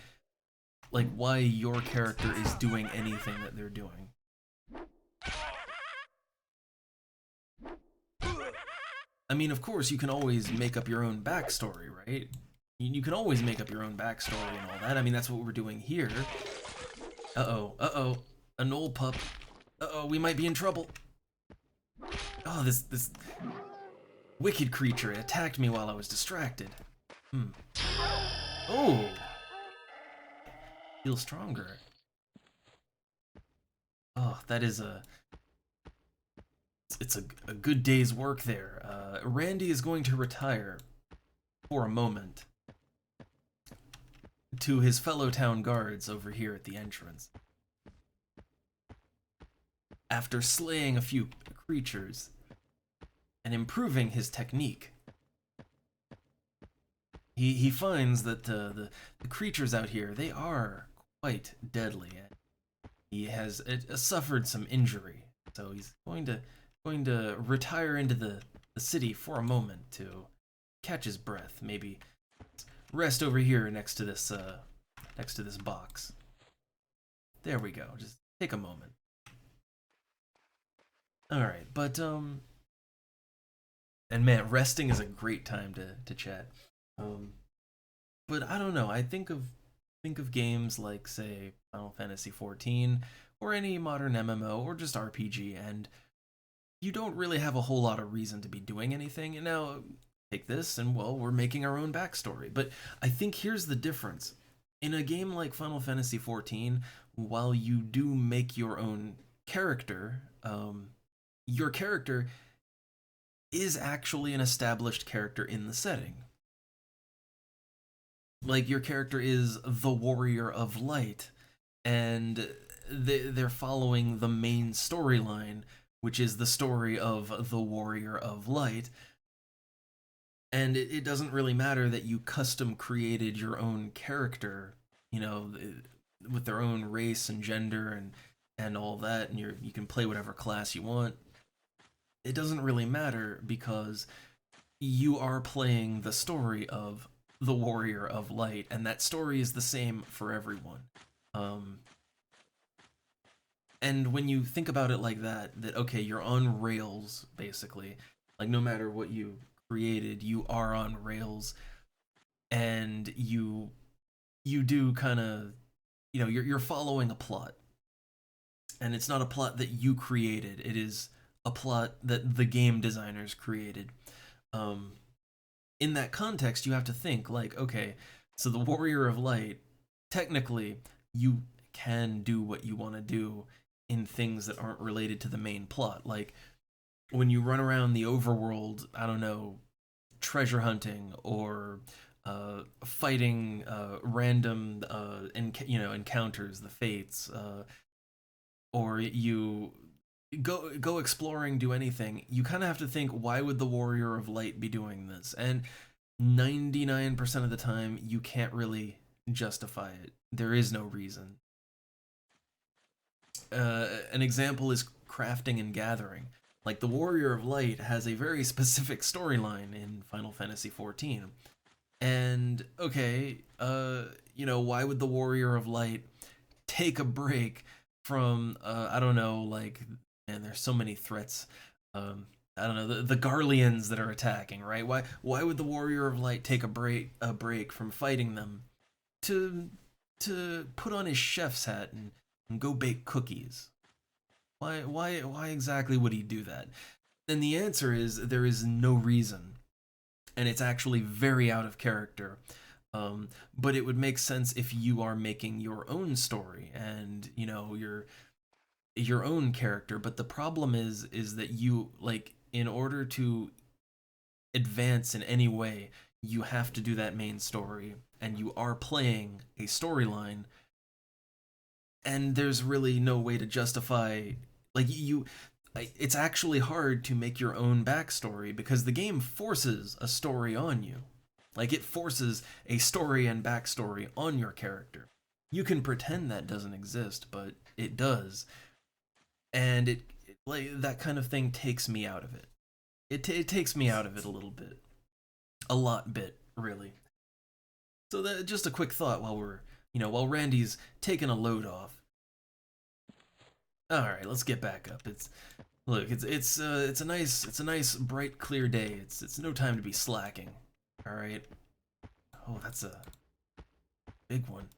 your character is doing anything that they're doing. I mean, of course, you can always make up your own backstory, right? You can always make up your own backstory and all that. I mean, that's what we're doing here. Uh-oh. A knoll pup. Uh-oh, we might be in trouble. Oh, this wicked creature attacked me while I was distracted. Oh! Feel stronger. Oh, that is it's a good day's work there. Randy is going to retire for a moment to his fellow town guards over here at the entrance. After slaying a few creatures and improving his technique, he finds that the creatures out here, they are quite deadly. He has suffered some injury, so he's going to retire into the city for a moment to catch his breath, maybe rest over here next to this box. There we go. Just take a moment. All right, but and man, resting is a great time to chat. But I don't know. I think of games like, say, Final Fantasy XIV or any modern MMO or just RPG, and you don't really have a whole lot of reason to be doing anything. And now take this and well, we're making our own backstory. But I think here's the difference. In a game like Final Fantasy XIV, while you do make your own character, your character is actually an established character in the setting. Like your character is the Warrior of Light, and they're following the main storyline, which is the story of the Warrior of Light. And it doesn't really matter that you custom created your own character, you know, with their own race and gender and all that, and you can play whatever class you want. It doesn't really matter because you are playing the story of the Warrior of Light, and that story is the same for everyone. Um, and when you think about it like that okay, you're on rails basically. Like no matter what you created, you are on rails, and you do kind of, you know, you're following a plot, and it's not a plot that you created. It is a plot that the game designers created. Um, in that context, you have to think like, okay, so the Warrior of Light, technically, you can do what you want to do in things that aren't related to the main plot. Like when you run around the overworld, I don't know, treasure hunting or fighting random encounters, the fates, or you go exploring, do anything, you kind of have to think, why would the Warrior of Light be doing this? And 99% of the time, you can't really justify it. There is no reason. An example is crafting and gathering. Like the Warrior of Light has a very specific storyline in Final Fantasy XIV. And okay, why would the Warrior of Light take a break from I don't know, like, man, there's so many threats. I don't know, the Garleans that are attacking, right? Why would the Warrior of Light take a break from fighting them to put on his chef's hat and go bake cookies? Why exactly would he do that? And the answer is there is no reason, and it's actually very out of character. But it would make sense if you are making your own story and your own character. But the problem is that you, like, in order to advance in any way, you have to do that main story, and you are playing a storyline, and there's really no way to justify, like, it's actually hard to make your own backstory because the game forces a story on you. Like, it forces a story and backstory on your character. You can pretend that doesn't exist, but it does. And like, that kind of thing takes me out of it. It takes me out of it a little bit. A lot bit, really. So that, just a quick thought while Randy's taking a load off. All right, let's get back up. It's a nice bright clear day. It's no time to be slacking. All right. Oh, that's a big one.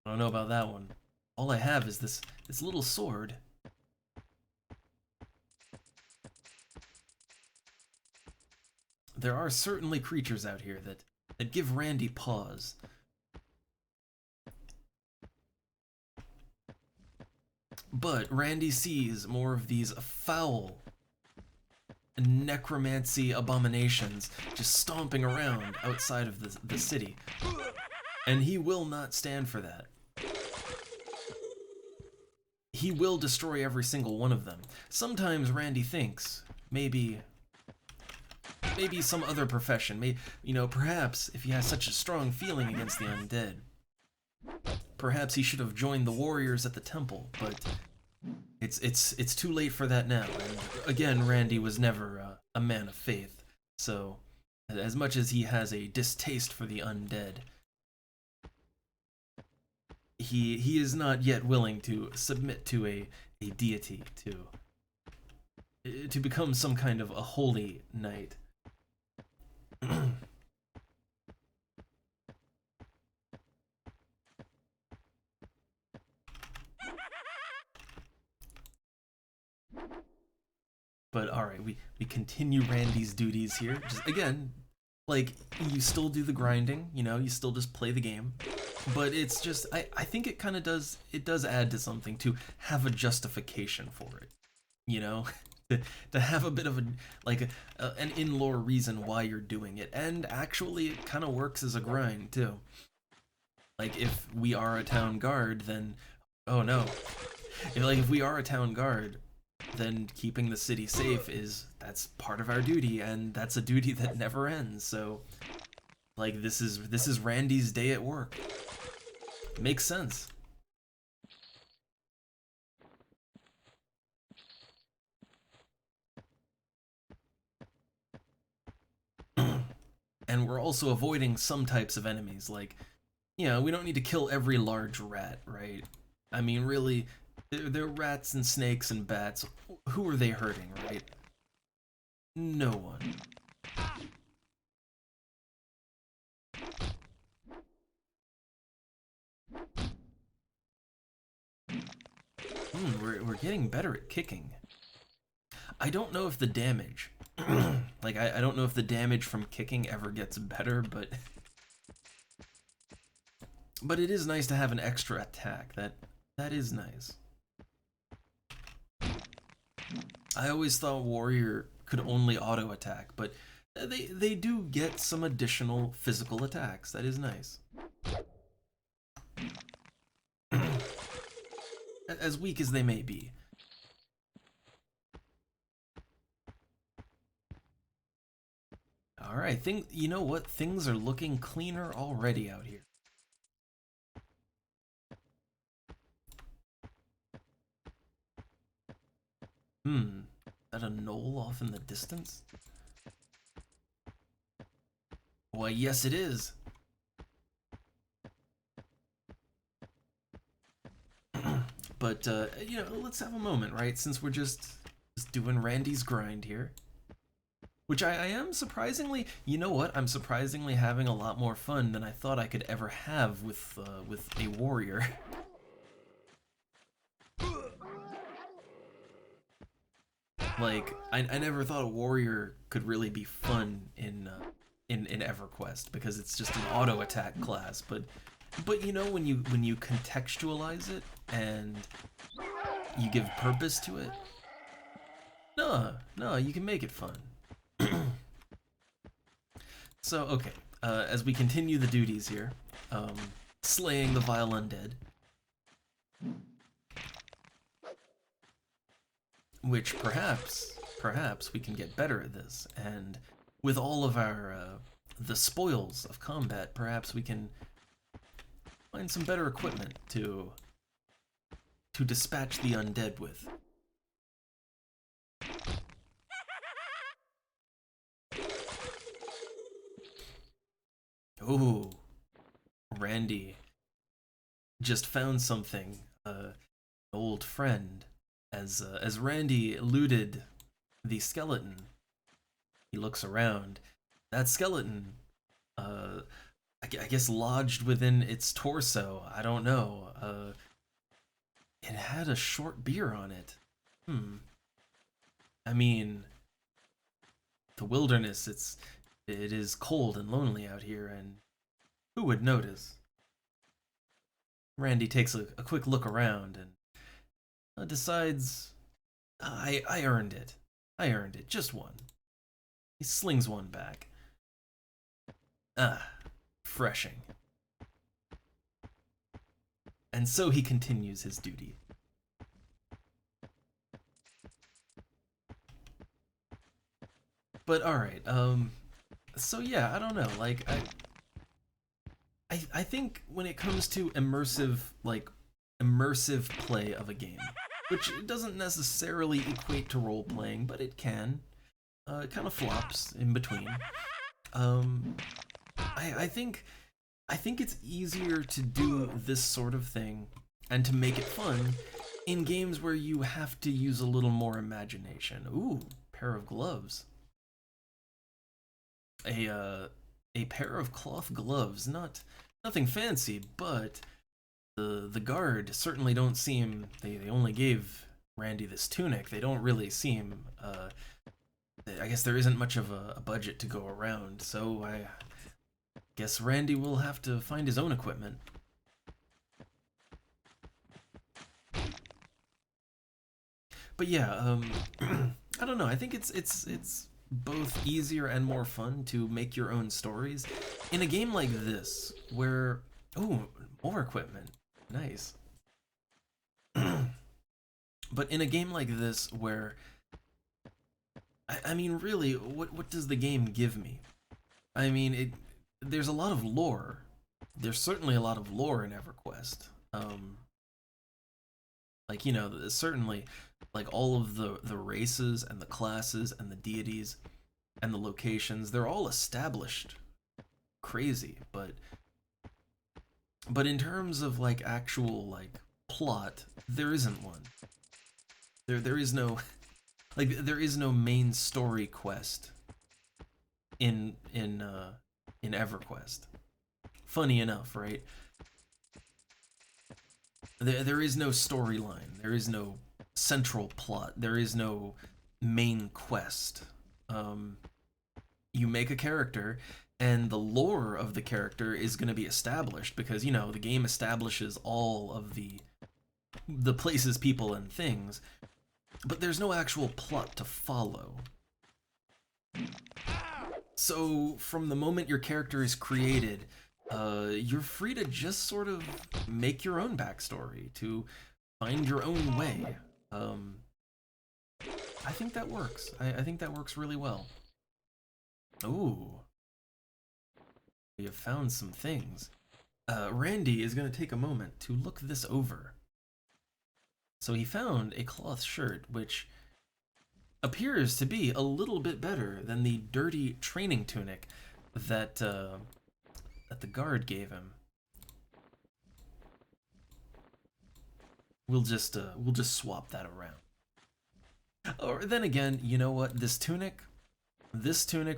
I don't know about that one. All I have is this little sword. There are certainly creatures out here that give Randy pause. But Randy sees more of these foul necromancy abominations just stomping around outside of the city. And he will not stand for that. He will destroy every single one of them. Sometimes Randy thinks, maybe some other profession, perhaps if he has such a strong feeling against the undead, perhaps he should have joined the warriors at the temple, but it's too late for that now. And again, Randy was never a man of faith, so as much as he has a distaste for the undead, he is not yet willing to submit to a deity, to become some kind of a holy knight. But all right, we continue Randy's duties here. Just again, like you still do the grinding, you know, you still just play the game. But it's just I think it kind of does add to something to have a justification for it, you know? To have a bit of a like an in-lore reason why you're doing it, and actually it kind of works as a grind too. Like if we are a town guard, then oh no, if we are a town guard, then keeping the city safe that's part of our duty, and that's a duty that never ends. So like this is Randy's day at work. Makes sense. And we're also avoiding some types of enemies, like, you know, we don't need to kill every large rat, right? I mean, really, they're rats and snakes and bats. Who are they hurting, right? No one. We're getting better at kicking. I don't know if the damage, like, I don't know if the damage from kicking ever gets better, but it is nice to have an extra attack. That is nice. I always thought Warrior could only auto attack, but they do get some additional physical attacks. That is nice. As weak as they may be. Alright, you know what? Things are looking cleaner already out here. Is that a knoll off in the distance? Why, yes it is. But, you know, let's have a moment, right? Since we're just doing Randy's grind here. Which I am surprisingly, you know what? I'm surprisingly having a lot more fun than I thought I could ever have with a warrior. Like, I never thought a warrior could really be fun in Everquest, because it's just an auto attack class, but you know, when you contextualize it and you give purpose to it, no, you can make it fun. So okay, as we continue the duties here, slaying the vile undead, which perhaps we can get better at this, and with all of our the spoils of combat, perhaps we can find some better equipment to dispatch the undead with. Ooh, Randy just found something. An old friend. As Randy looted the skeleton, he looks around. That skeleton, I guess lodged within its torso. I don't know. It had a short beer on it. I mean, the wilderness. It is cold and lonely out here, and who would notice? Randy takes a quick look around and decides, I earned it. I earned it. Just one. He slings one back. Refreshing. And so he continues his duty. But alright, so yeah, I don't know, like, I think when it comes to immersive play of a game, which doesn't necessarily equate to role-playing, but it can, it kind of flops in between. I think it's easier to do this sort of thing and to make it fun in games where you have to use a little more imagination. Ooh, pair of gloves. A pair of cloth gloves, nothing fancy, but the guard certainly don't seem, they only gave Randy this tunic, they don't really seem. I guess there isn't much of a budget to go around, so I guess Randy will have to find his own equipment. But yeah, I don't know. I think it's both easier and more fun to make your own stories in a game like this, where more equipment, nice. But in a game like this, where I mean, really, what does the game give me? I mean, there's a lot of lore. There's certainly a lot of lore in EverQuest. Like, you know, certainly, like all of the races and the classes and the deities and the locations, they're all established. Crazy, but in terms of like actual like plot, there isn't one. There is no like there is no main story quest in EverQuest. Funny enough, right? There is no storyline. There is no central plot. There is no main quest. You make a character, and the lore of the character is going to be established because, you know, the game establishes all of the places, people, and things, but there's no actual plot to follow. So from the moment your character is created, you're free to just sort of make your own backstory, to find your own way. I think that works. I think that works really well. Ooh. We have found some things. Randy is going to take a moment to look this over. So he found a cloth shirt, which appears to be a little bit better than the dirty training tunic that that the guard gave him. We'll just swap that around. Or then again, you know what? This tunic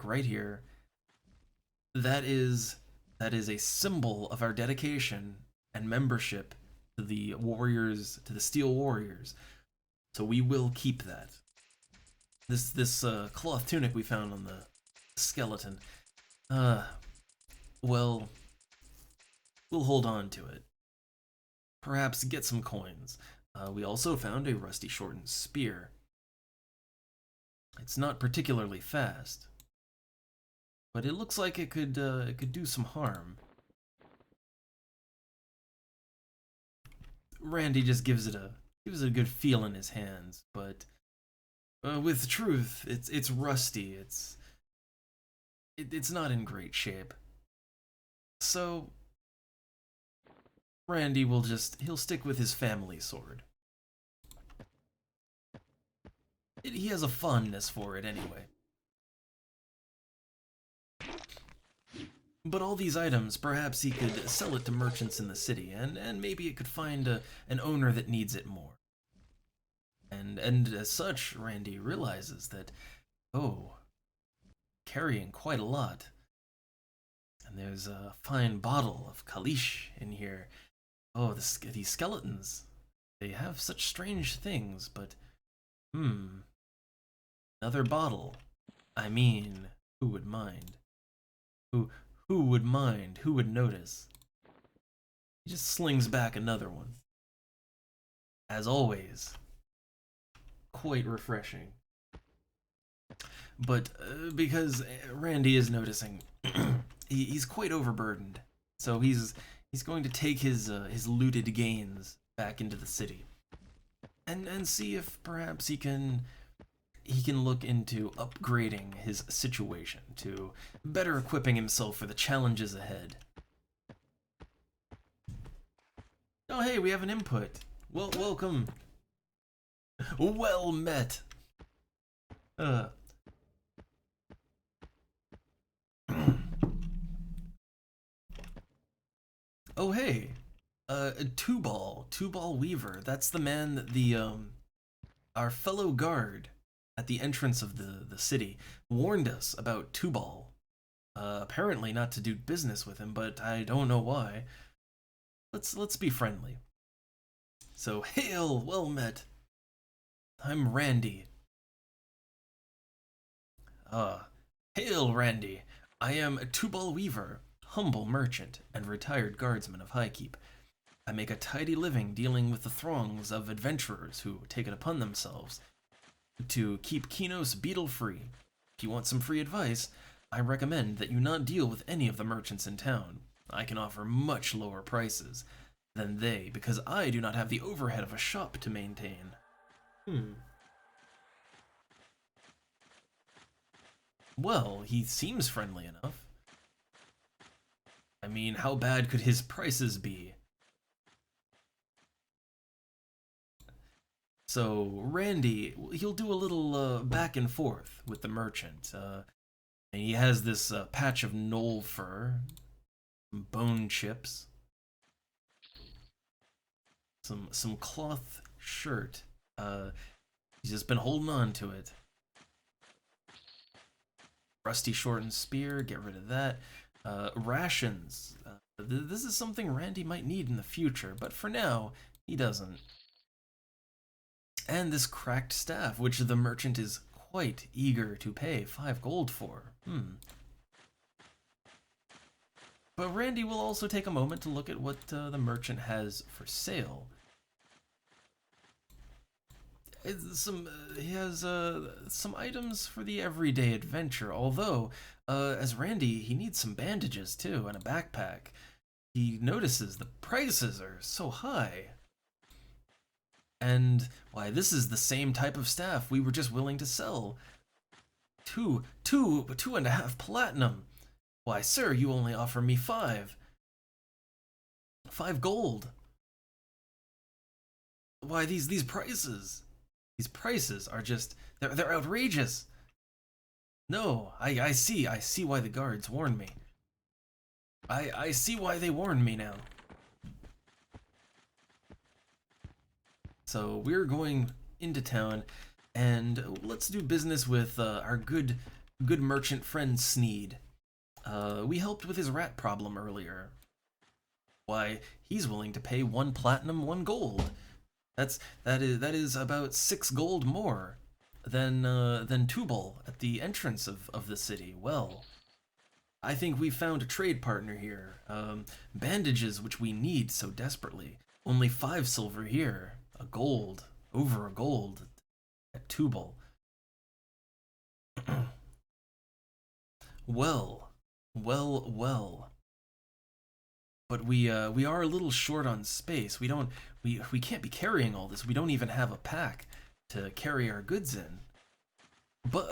right here, that is a symbol of our dedication and membership to the warriors, to the Steel Warriors. So we will keep that. This cloth tunic we found on the skeleton. Well, we'll hold on to it. Perhaps get some coins. We also found a rusty shortened spear. It's not particularly fast, but it looks like it could do some harm. Randy just gives it a good feel in his hands, but with truth, it's rusty. It's not in great shape. So Randy he'll stick with his family sword. He has a fondness for it anyway. But all these items, perhaps he could sell it to merchants in the city, and maybe it could find an owner that needs it more. And as such, Randy realizes that, oh, carrying quite a lot. And there's a fine bottle of Kalish in here. Oh, these skeletons, they have such strange things, but, another bottle. I mean, who would mind? Who would mind? Who would notice? He just slings back another one. As always, quite refreshing. But because Randy is noticing, he's quite overburdened. So he's going to take his looted gains back into the city, and see if perhaps he can look into upgrading his situation to better equipping himself for the challenges ahead. Oh hey, we have an input. Well, welcome. Well met. Oh hey, Two-Ball Weaver. That's the man that our fellow guard at the entrance of the city warned us about Two-Ball. Apparently not to do business with him, but I don't know why. Let's be friendly. So hail, well met. I'm Randy. Hail, Randy. I am a Tubal Weaver, humble merchant, and retired guardsman of Highkeep. I make a tidy living dealing with the throngs of adventurers who take it upon themselves to keep Kinos beetle free. If you want some free advice, I recommend that you not deal with any of the merchants in town. I can offer much lower prices than they because I do not have the overhead of a shop to maintain. Well, he seems friendly enough. I mean, how bad could his prices be? So, Randy, he'll do a little back and forth with the merchant. And he has this patch of knoll fur, some bone chips, some cloth shirt. He's just been holding on to it. Rusty shortened spear, get rid of that. Rations. This is something Randy might need in the future, but for now, he doesn't. And this cracked staff, which the merchant is quite eager to pay 5 gold for. But Randy will also take a moment to look at what the merchant has for sale. He has some items for the everyday adventure, although, as Randy, he needs some bandages too, and a backpack. He notices the prices are so high. And, why, this is the same type of staff we were just willing to sell. 2.5 platinum. Why, sir, you only offer me 5. 5 gold. Why, these prices. These prices are just, they're outrageous. No, I see why the guards warned me. I see why they warned me now. So we're going into town, and let's do business with our good merchant friend Sneed. We helped with his rat problem earlier. Why, he's willing to pay 1 platinum, 1 gold. That is about 6 gold more than Tubal at the entrance of the city. Well, I think we found a trade partner here. Bandages which we need so desperately. Only 5 silver here. A gold, over a gold at Tubal. Well. But we are a little short on space. We can't be carrying all this. We don't even have a pack to carry our goods in. But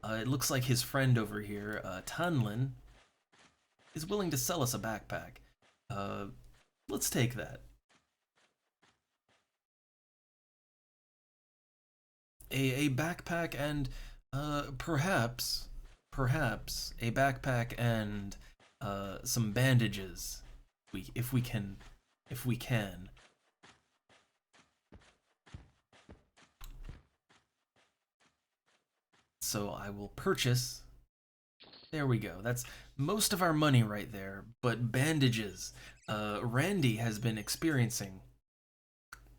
it looks like his friend over here, Tanlin, is willing to sell us a backpack. Let's take that. A backpack and perhaps a backpack and some bandages, if we can. So I will purchase. There we go. That's most of our money right there. But bandages. Randy has been experiencing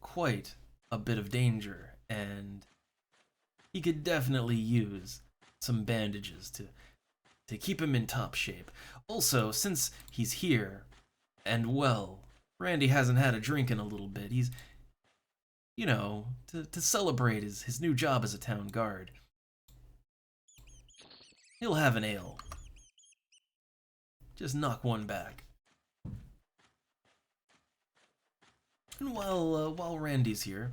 quite a bit of danger, and he could definitely use some bandages to keep him in top shape. Also, since he's here, and well, Randy hasn't had a drink in a little bit, he's, you know, to celebrate his new job as a town guard, he'll have an ale. Just knock one back. And while Randy's here,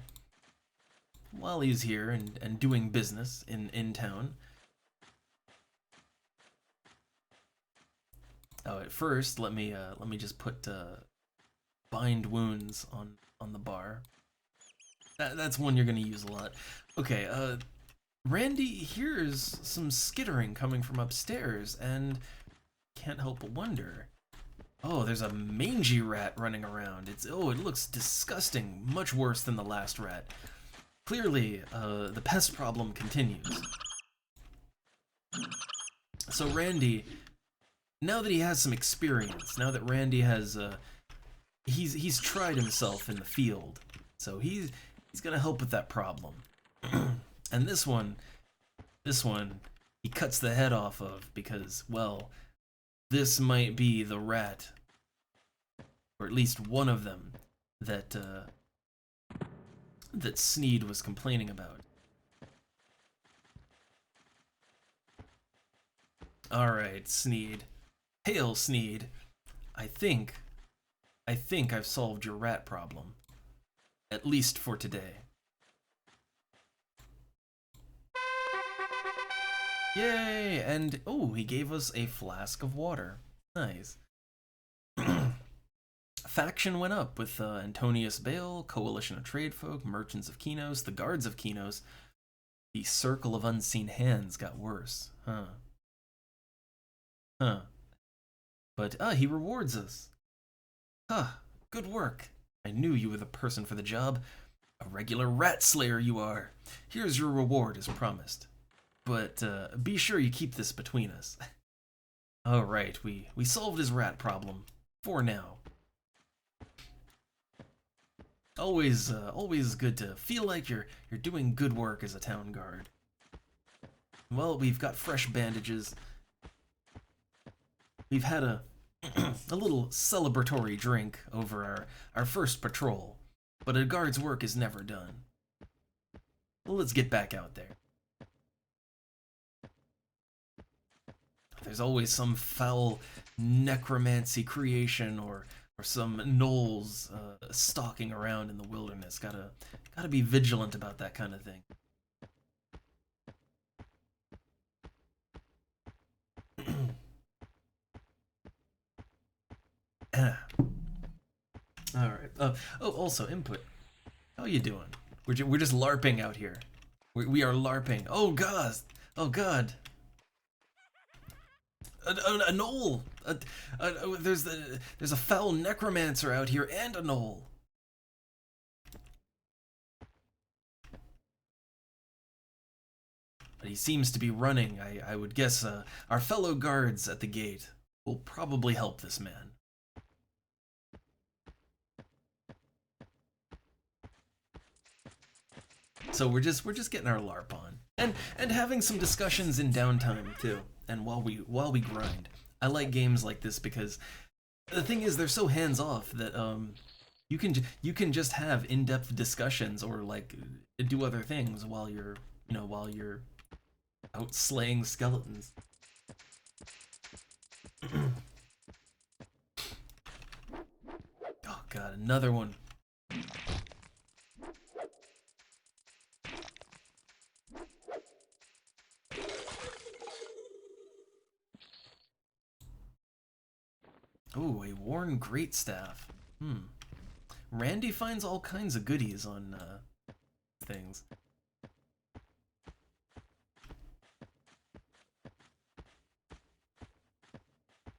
while he's here and doing business in town. Oh, at first, let me just put bind wounds on the bar. That's one you're gonna use a lot. Okay, Randy hears some skittering coming from upstairs and can't help but wonder. Oh, there's a mangy rat running around. It looks disgusting, much worse than the last rat. Clearly, the pest problem continues. So Randy, now that he has some experience, now that Randy has, he's tried himself in the field, so he's gonna help with that problem. And this one, he cuts the head off of because, well, this might be the rat, or at least one of them, that that Sneed was complaining about. Alright, Sneed. Hail, Sneed. I think I've solved your rat problem. At least for today. Yay! And, oh, he gave us a flask of water. Nice. Faction went up with Antonius Bale, Coalition of Tradefolk, Merchants of Kinos, the Guards of Kinos. The Circle of Unseen Hands got worse. But, he rewards us. Good work. I knew you were the person for the job. A regular rat slayer you are. Here's your reward as promised. But, be sure you keep this between us. Alright, we solved his rat problem. For now. Always good to feel like you're doing good work as a town guard. Well, we've got fresh bandages. We've had a little celebratory drink over our first patrol, but a guard's work is never done. Well, let's get back out there. There's always some foul necromancy creation or some gnolls stalking around in the wilderness. Gotta be vigilant about that kind of thing. All right. Oh, also input. How you doing? We're just LARPing out here. We are LARPing. Oh god. Oh god. A gnoll. There's a foul necromancer out here and a gnoll. But he seems to be running. I would guess our fellow guards at the gate will probably help this man. So we're just getting our LARP on, and having some discussions in downtime too, and while we grind. I like games like this because the thing is they're so hands off that you can just have in-depth discussions or like do other things while you're out slaying skeletons. Oh god, another one. Ooh, a worn greatstaff. Randy finds all kinds of goodies on things.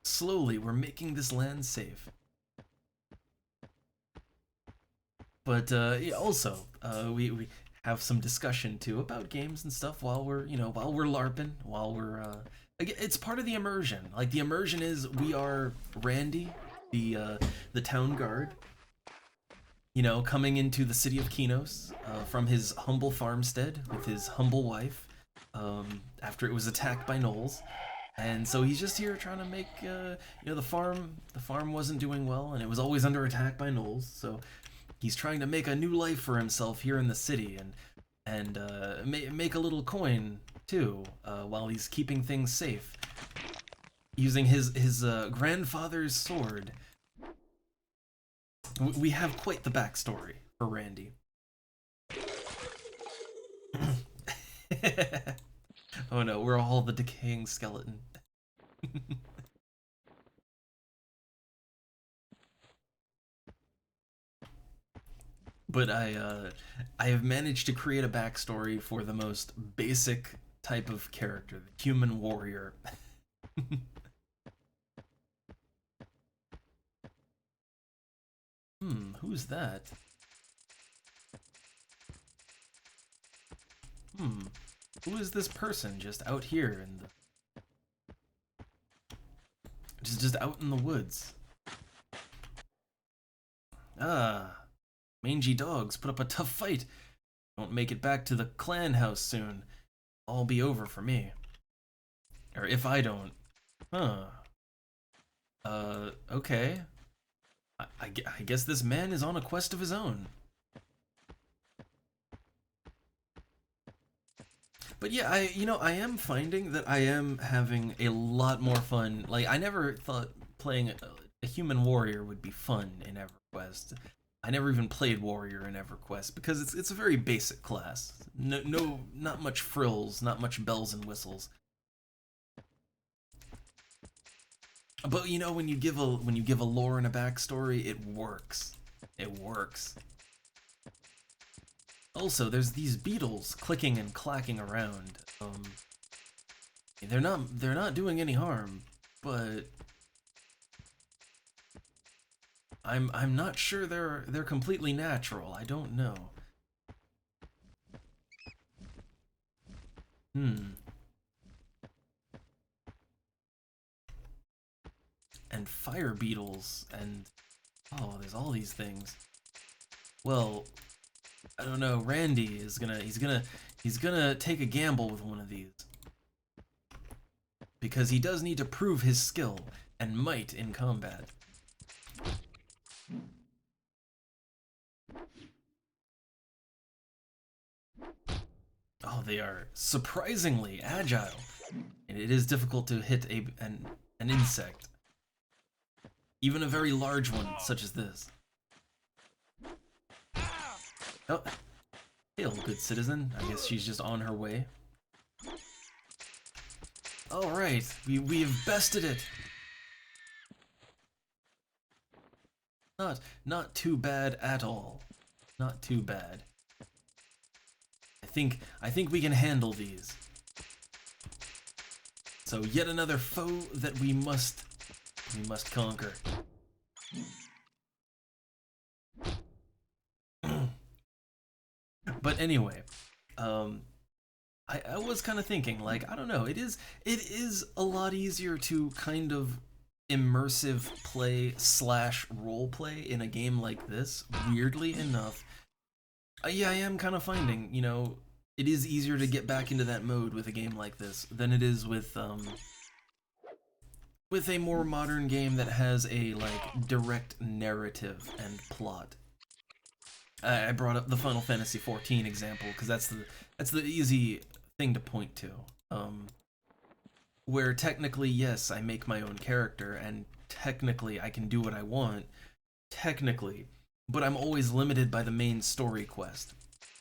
Slowly, we're making this land safe. But yeah, also, we have some discussion too about games and stuff while we're LARPing, while we're it's part of the immersion. Like the immersion is we are Randy, the town guard, coming into the city of Kinos from his humble farmstead with his humble wife after it was attacked by gnolls. And so he's just here trying to make the farm wasn't doing well and it was always under attack by gnolls. So he's trying to make a new life for himself here in the city and make a little coin too while he's keeping things safe using his grandfather's sword. We have quite the backstory for Randy. Oh no, we're all the decaying skeleton. But I have managed to create a backstory for the most basic type of character, the human warrior. Who's that? Who is this person just out here in the just out in the woods? Mangy dogs put up a tough fight. Don't make it back to the clan house soon. All be over for me. Or if I don't. Huh. Okay. I guess this man is on a quest of his own. But yeah, I am finding that I am having a lot more fun. Like, I never thought playing a human warrior would be fun in EverQuest. I never even played warrior in EverQuest because it's a very basic class. No, not much frills, not much bells and whistles. But you know, when you give a lore and a backstory, it works. It works. Also, there's these beetles clicking and clacking around. They're not doing any harm, but I'm not sure they're completely natural. I don't know. And fire beetles and oh, there's all these things. Well, I don't know. Randy is he's gonna take a gamble with one of these because he does need to prove his skill and might in combat. Oh, they are surprisingly agile, and it is difficult to hit an insect, even a very large one such as this. Oh, hail, good citizen. I guess she's just on her way. All right, we have bested it. Not too bad at all. Not too bad. I think we can handle these. So yet another foe that we must conquer. But anyway, I was kind of thinking, like, I don't know, it is a lot easier to kind of immersive play / role play in a game like this, weirdly enough. Yeah, I am kind of finding, you know, it is easier to get back into that mode with a game like this than it is with a more modern game that has a, like, direct narrative and plot. I brought up the Final Fantasy XIV example because that's the easy thing to point to. Where technically, yes, I make my own character, and technically I can do what I want, technically, but I'm always limited by the main story quest.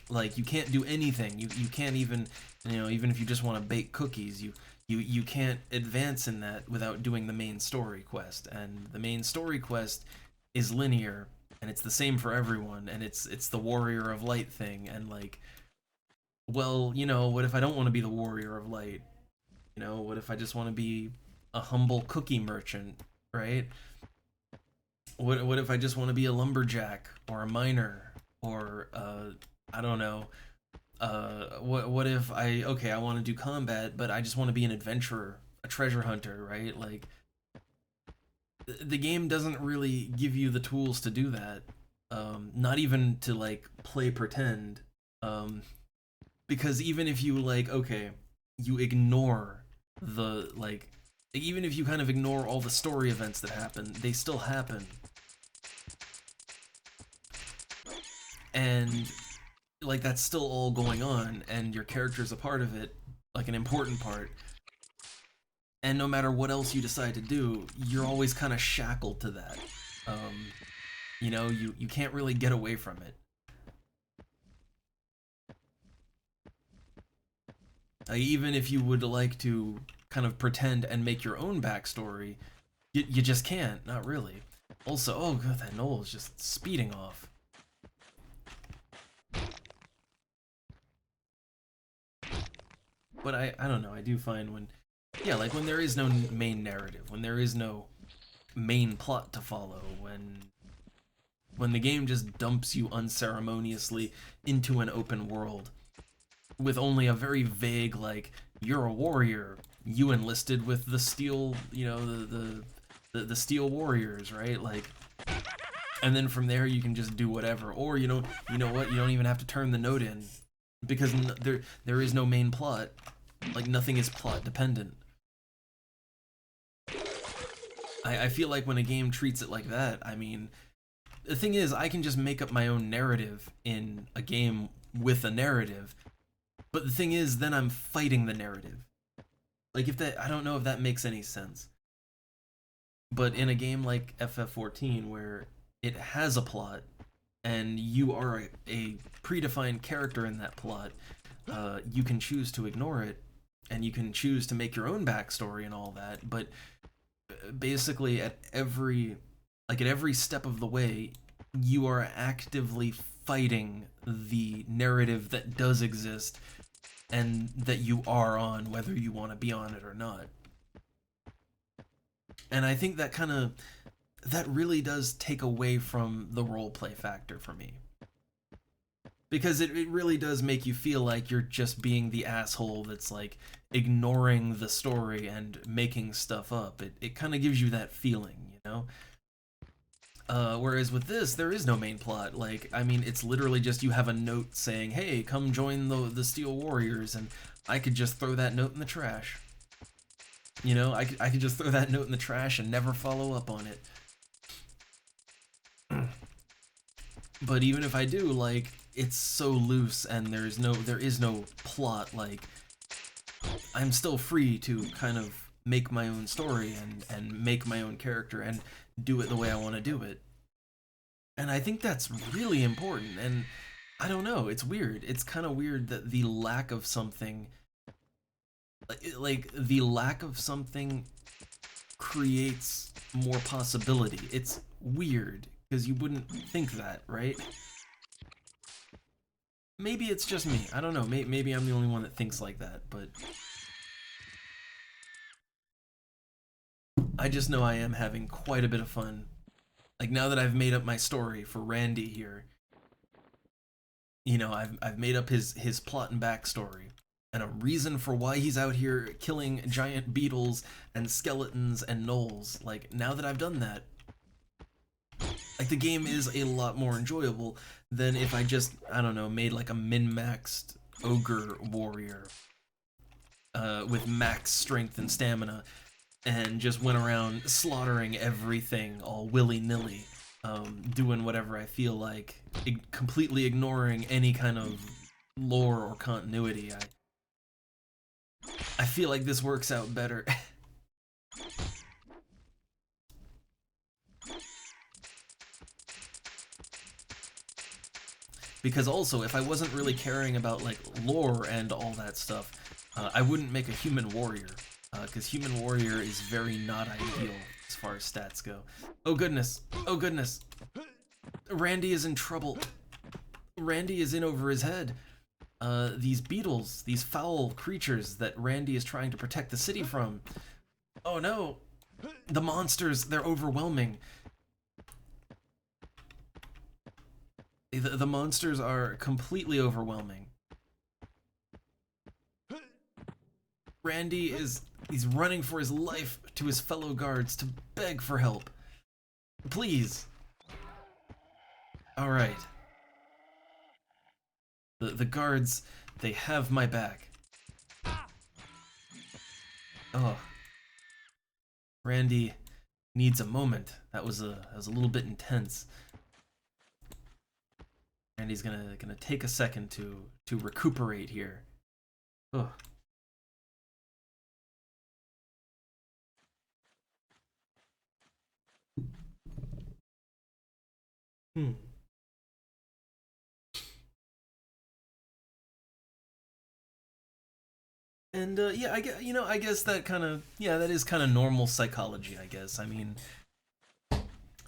Like, you can't do anything. You can't even, you know, even if you just want to bake cookies, you can't advance in that without doing the main story quest. And the main story quest is linear, and it's the same for everyone, and it's the Warrior of Light thing, and like, well, you know, what if I don't want to be the Warrior of Light? You know, what if I just want to be a humble cookie merchant, right? What if I just want to be a lumberjack or a miner or I don't know. What if I want to do combat, but I just want to be an adventurer, a treasure hunter, right? Like, the game doesn't really give you the tools to do that. Not even to, like, play pretend. Because even if you, like, you ignore the, like, even if you kind of ignore all the story events that happen, they still happen. And, like, that's still all going on, and your character's a part of it, like an important part. And no matter what else you decide to do, you're always kind of shackled to that. You know, you can't really get away from it. Even if you would like to kind of pretend and make your own backstory, you just can't, not really. Also, oh god, that knoll is just speeding off. But I don't know, I do find when, yeah, like when there is no main narrative, when there is no main plot to follow, when the game just dumps you unceremoniously into an open world with only a very vague, like, you're a warrior, you enlisted with the steel, you know, the steel warriors, right? Like, and then from there you can just do whatever. Or you know what? You don't even have to turn the note in because there is no main plot. Like nothing is plot dependent. I feel like when a game treats it like that, I mean, the thing is, I can just make up my own narrative in a game with a narrative. But the thing is, then I'm fighting the narrative. Like if that, I don't know if that makes any sense. But in a game like FF14, where it has a plot, and you are a predefined character in that plot, you can choose to ignore it, and you can choose to make your own backstory and all that. But basically, at every step of the way, you are actively fighting the narrative that does exist, and that you are on, whether you want to be on it or not. And I think that really does take away from the roleplay factor for me. Because it really does make you feel like you're just being the asshole that's like ignoring the story and making stuff up. It kind of gives you that feeling, you know? Whereas with this, there is no main plot. Like, I mean, it's literally just you have a note saying, hey, come join the Steel Warriors, and I could just throw that note in the trash. You know, I could just throw that note in the trash and never follow up on it. But even if I do, like, it's so loose and there is no plot. Like, I'm still free to kind of make my own story and make my own character and do it the way I want to do it. And I think that's really important. And I don't know, it's weird. It's kind of weird that the lack of something, like the lack of something creates more possibility. It's weird because you wouldn't think that, right? Maybe it's just me. I don't know. Maybe I'm the only one that thinks like that, but I just know I am having quite a bit of fun. Like, now that I've made up my story for Randy here, you know, I've made up his plot and backstory, and a reason for why he's out here killing giant beetles and skeletons and gnolls. Like, now that I've done that, like, the game is a lot more enjoyable than if I just, I don't know, made like a min-maxed ogre warrior with max strength and stamina, and just went around slaughtering everything all willy-nilly, doing whatever I feel like, completely ignoring any kind of lore or continuity. I feel like this works out better. Because also, if I wasn't really caring about like lore and all that stuff, I wouldn't make a human warrior. Because human warrior is very not ideal as far as stats go. Oh goodness, oh goodness. Randy is in trouble. Randy is in over his head. These beetles, these foul creatures that Randy is trying to protect the city from. Oh no, the monsters, they're overwhelming. The monsters are completely overwhelming. Randy he's running for his life to his fellow guards to beg for help. Please. Alright. The guards, they have my back. Oh. Randy needs a moment. That was a little bit intense. Randy's gonna take a second to recuperate here. Oh. And yeah, I guess that kind of, yeah, that is kind of normal psychology, I guess. I mean,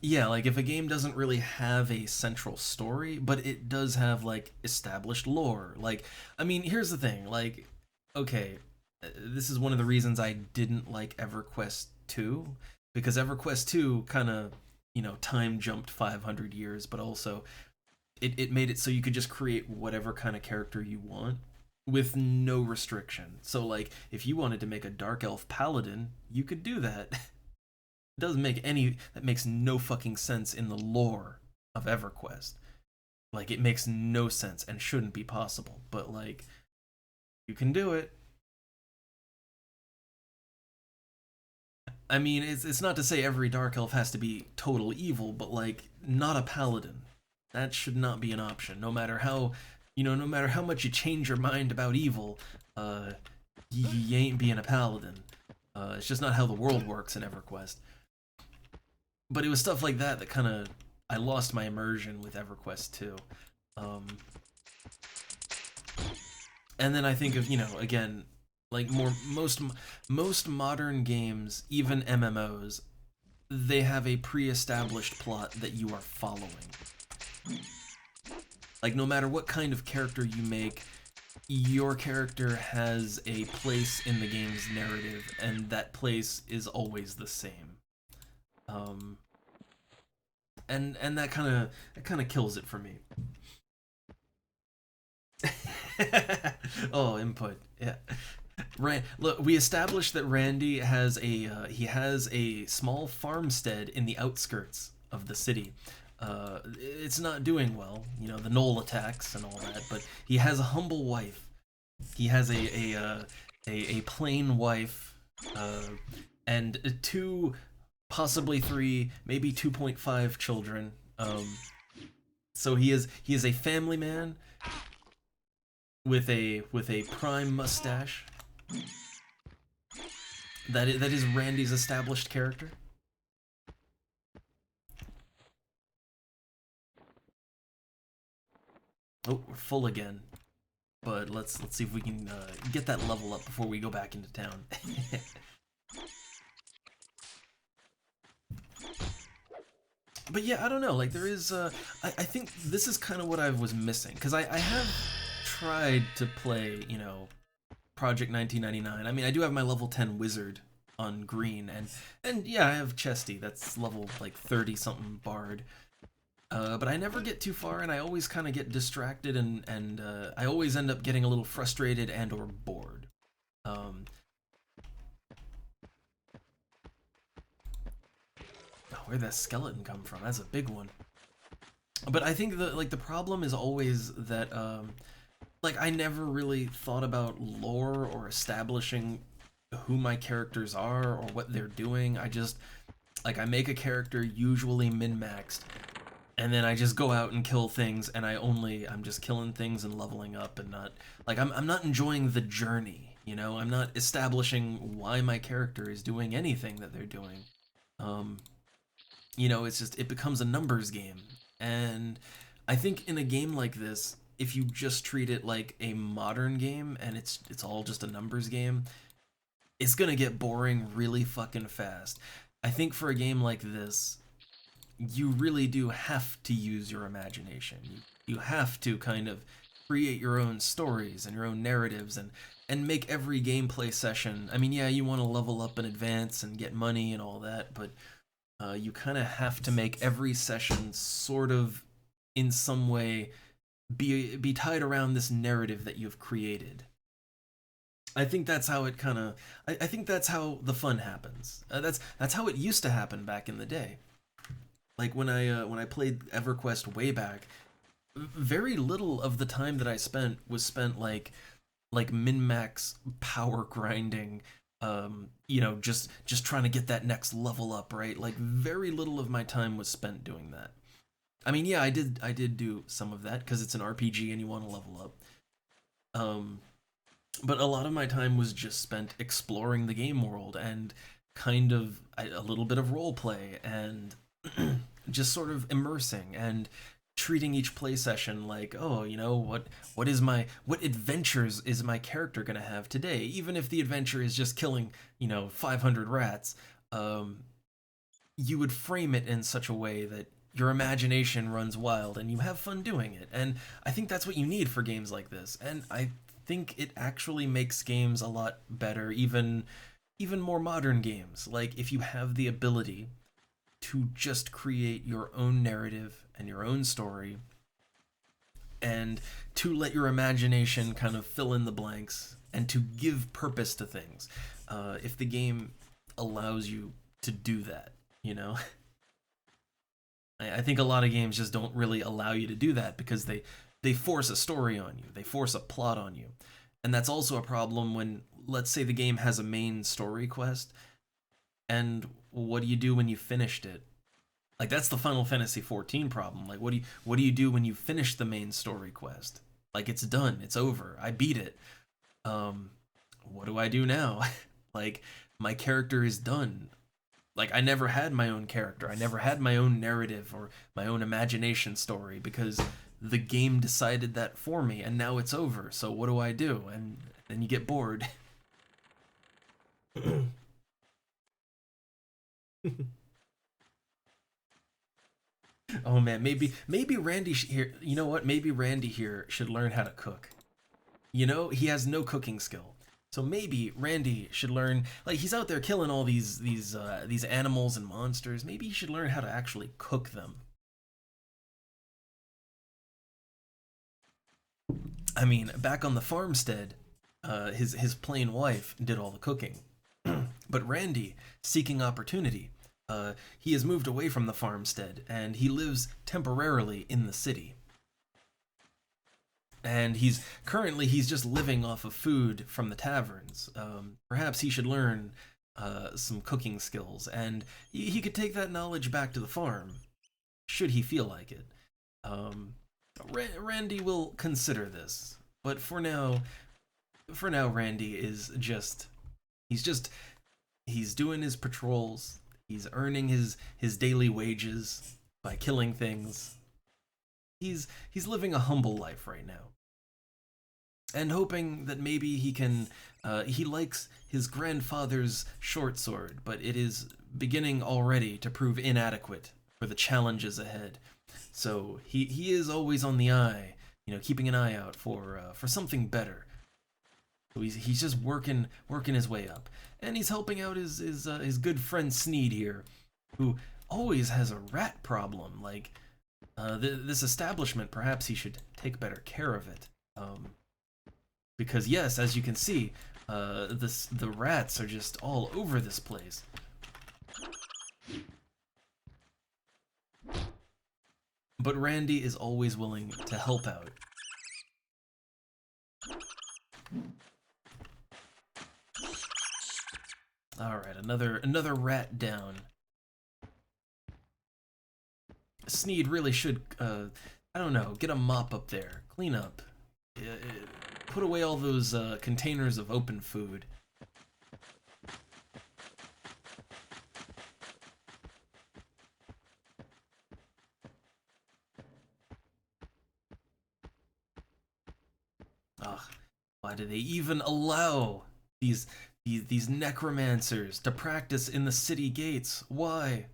yeah, like if a game doesn't really have a central story, but it does have like established lore. Like, I mean, here's the thing, like, okay, this is one of the reasons I didn't like Everquest 2, because Everquest 2 kind of, you know, time jumped 500 years, but also it made it so you could just create whatever kind of character you want with no restriction. So like, if you wanted to make a dark elf paladin, you could do that. That makes no fucking sense in the lore of EverQuest. Like, it makes no sense and shouldn't be possible, but like, you can do it. I mean, it's not to say every dark elf has to be total evil, but like, not a paladin. That should not be an option. No matter how, no matter how much you change your mind about evil, uh, you ain't being a paladin. It's just not how the world works in EverQuest. But it was stuff like that that kind of, I lost my immersion with EverQuest too. Um, and then I think of, again, like most modern games, even MMOs, they have a pre-established plot that you are following. Like, no matter what kind of character you make, your character has a place in the game's narrative, and that place is always the same. And that kind of kills it for me. Oh, input, yeah. Look, we established that Randy has a small farmstead in the outskirts of the city. It's not doing well, the Knoll attacks and all that, but he has a humble wife. He has a plain wife, and two, possibly three, maybe 2.5 children. So he is a family man with a prime mustache. That is Randy's established character. Oh, we're full again. But let's see if we can get that level up before we go back into town. But yeah, I don't know. Like, there is, I think this is kind of what I was missing, because I have tried to play, Project 1999. I mean, I do have my level 10 wizard on green, and yeah, I have Chesty. That's level like 30 something bard. But I never get too far, and I always kind of get distracted, and I always end up getting a little frustrated and or bored. Where'd that skeleton come from? That's a big one. But I think the problem is always that like, I never really thought about lore or establishing who my characters are or what they're doing. I just, like, I make a character, usually min-maxed, and then I just go out and kill things, and I'm just killing things and leveling up, and not, like, I'm not enjoying the journey, I'm not establishing why my character is doing anything that they're doing. It's just, it becomes a numbers game, and I think in a game like this, if you just treat it like a modern game and it's all just a numbers game, it's gonna get boring really fucking fast. I think for a game like this, you really do have to use your imagination. You have to kind of create your own stories and your own narratives, and make every gameplay session. I mean, yeah, you want to level up and advance and get money and all that, but you kind of have to make every session sort of, in some way, be tied around this narrative that you've created. I think that's how it kind of. I think that's how the fun happens. That's how it used to happen back in the day. Like when I played EverQuest way back, very little of the time that I spent was spent like min-max power grinding. Just trying to get that next level up, right? Like, very little of my time was spent doing that. I mean, yeah, I did do some of that because it's an RPG and you want to level up. But a lot of my time was just spent exploring the game world and kind of a little bit of role play and just sort of immersing and treating each play session like, oh, what adventures is my character gonna have today? Even if the adventure is just killing, 500 rats, you would frame it in such a way that your imagination runs wild and you have fun doing it. And I think that's what you need for games like this. And I think it actually makes games a lot better, even more modern games. Like, if you have the ability to just create your own narrative and your own story, and to let your imagination kind of fill in the blanks and to give purpose to things. If the game allows you to do that, I think a lot of games just don't really allow you to do that because they force a story on you, they force a plot on you. And that's also a problem when, let's say, the game has a main story quest, and what do you do when you finished it? Like, that's the Final Fantasy XIV problem. Like, what do you do when you finish the main story quest? Like, it's done, it's over, I beat it. What do I do now? Like, my character is done. Like, I never had my own character. I never had my own narrative or my own imagination story because the game decided that for me, and now it's over. So what do I do? And then you get bored. Oh man, maybe Randy here. You know what? Maybe Randy here should learn how to cook. You know, he has no cooking skill. So maybe Randy should learn, like, he's out there killing all these animals and monsters. Maybe he should learn how to actually cook them. I mean, back on the farmstead, his plain wife did all the cooking. But Randy, seeking opportunity, he has moved away from the farmstead and he lives temporarily in the city. And he's just living off of food from the taverns. Perhaps he should learn some cooking skills, and he could take that knowledge back to the farm, should he feel like it. Randy will consider this, but for now, Randy is he's doing his patrols. He's earning his daily wages by killing things. He's living a humble life right now, and hoping that maybe he can. He likes his grandfather's short sword, but it is beginning already to prove inadequate for the challenges ahead. So he is always on the eye, keeping an eye out for something better. So he's just working his way up, and he's helping out his good friend Sneed here, who always has a rat problem. Like, this establishment, perhaps he should take better care of it, because yes, as you can see, the rats are just all over this place. But Randy is always willing to help out. Alright, another rat down. Sneed really should, I don't know, get a mop up there, clean up, put away all those containers of open food. Ugh, why do they even allow these necromancers to practice in the city gates? Why?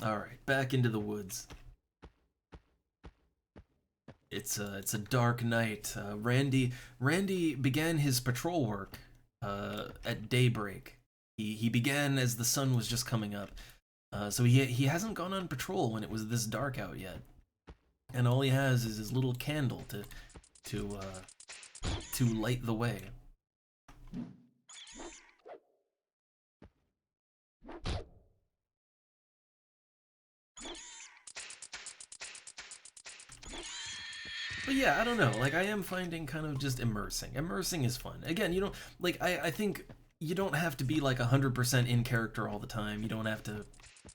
Alright, back into the woods. It's a dark night. Randy began his patrol work at daybreak. He began as the sun was just coming up. So he hasn't gone on patrol when it was this dark out yet. And all he has is his little candle to light the way. But yeah, I don't know, like, I am finding kind of just immersing. Immersing is fun. Again, you don't, like, I think you don't have to be like 100% in character all the time. You don't have to,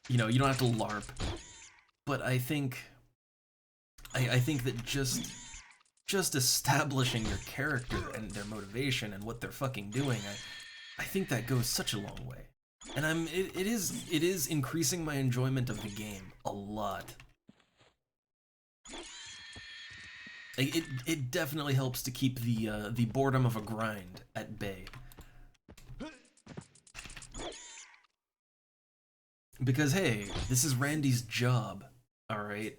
you don't have to LARP. But I think that just establishing your character and their motivation and what they're fucking doing, I think that goes such a long way. And it is increasing my enjoyment of the game a lot. It definitely helps to keep the boredom of a grind at bay. Because hey, this is Randy's job, all right?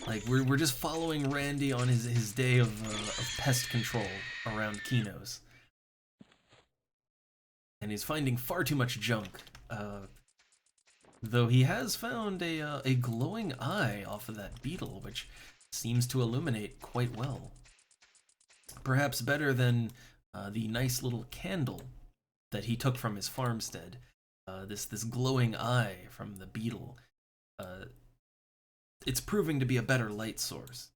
Like, we're just following Randy on his day of pest control around Kinos. And he's finding far too much junk. Though he has found a glowing eye off of that beetle, which seems to illuminate quite well. Perhaps better than the nice little candle that he took from his farmstead. This glowing eye from the beetle. It's proving to be a better light source.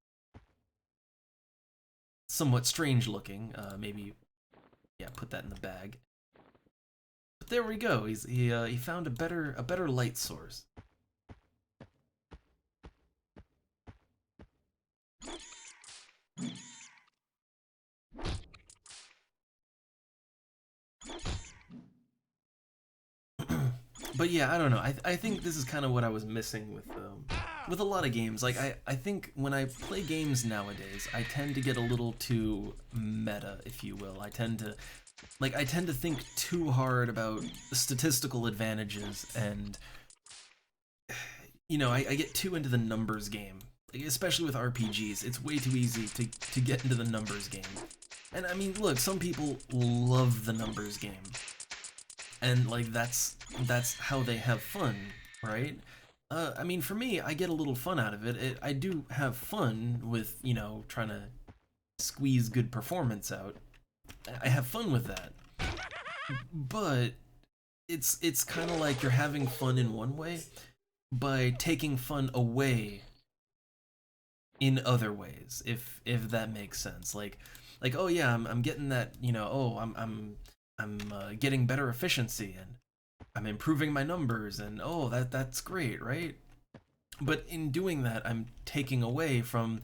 Somewhat strange looking. Maybe, yeah, put that in the bag. But there we go. He found a better light source. But yeah, I don't know. I think this is kind of what I was missing with a lot of games. Like I think when I play games nowadays, I tend to get a little too meta, if you will. I tend to think too hard about statistical advantages, and I get too into the numbers game. Like, especially with RPGs, it's way too easy to get into the numbers game. And I mean, look, some people love the numbers game. And like that's how they have fun, right? I mean, for me, I get a little fun out of it. I do have fun with, trying to squeeze good performance out. I have fun with that. But it's kind of like you're having fun in one way by taking fun away in other ways, if that makes sense. Like oh yeah, I'm getting that, I'm getting better efficiency, and I'm improving my numbers, and oh, that's great, right? But in doing that, I'm taking away from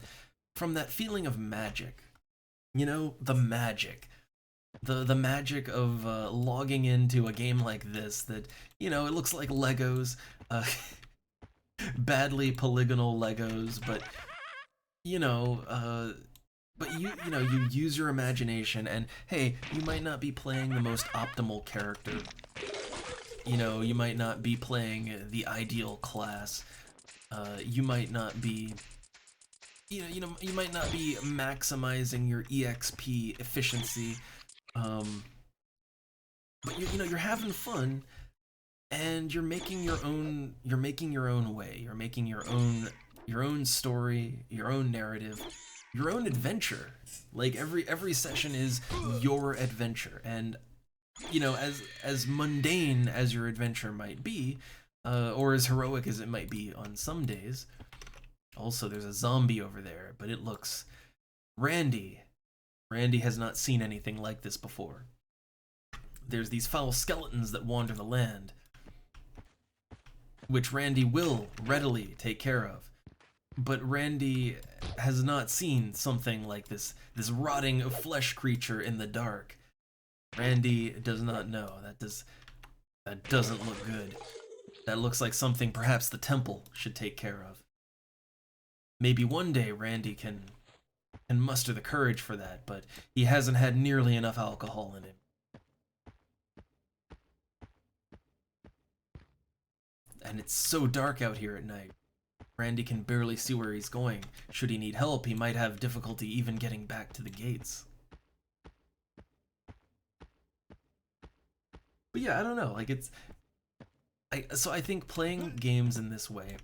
that feeling of magic. The magic. The magic of logging into a game like this that, it looks like Legos, badly polygonal Legos, but, but you use your imagination, and hey, you might not be playing the most optimal character. You might not be playing the ideal class. You might not be you might not be maximizing your EXP efficiency. But you're having fun, and you're making your own way. You're making your own story, your own narrative, your own adventure. Like every session is your adventure, and as mundane as your adventure might be, or as heroic as it might be on some days. Also, there's a zombie over there, but it looks Randy has not seen anything like this before. There's these foul skeletons that wander the land, which Randy will readily take care of. But Randy has not seen something like this rotting flesh creature in the dark. Randy does not know. That doesn't look good. That looks like something perhaps the temple should take care of. Maybe one day Randy can muster the courage for that, but he hasn't had nearly enough alcohol in him. And it's so dark out here at night. Randy can barely see where he's going. Should he need help, he might have difficulty even getting back to the gates. But yeah, I don't know, like so I think playing games in this way,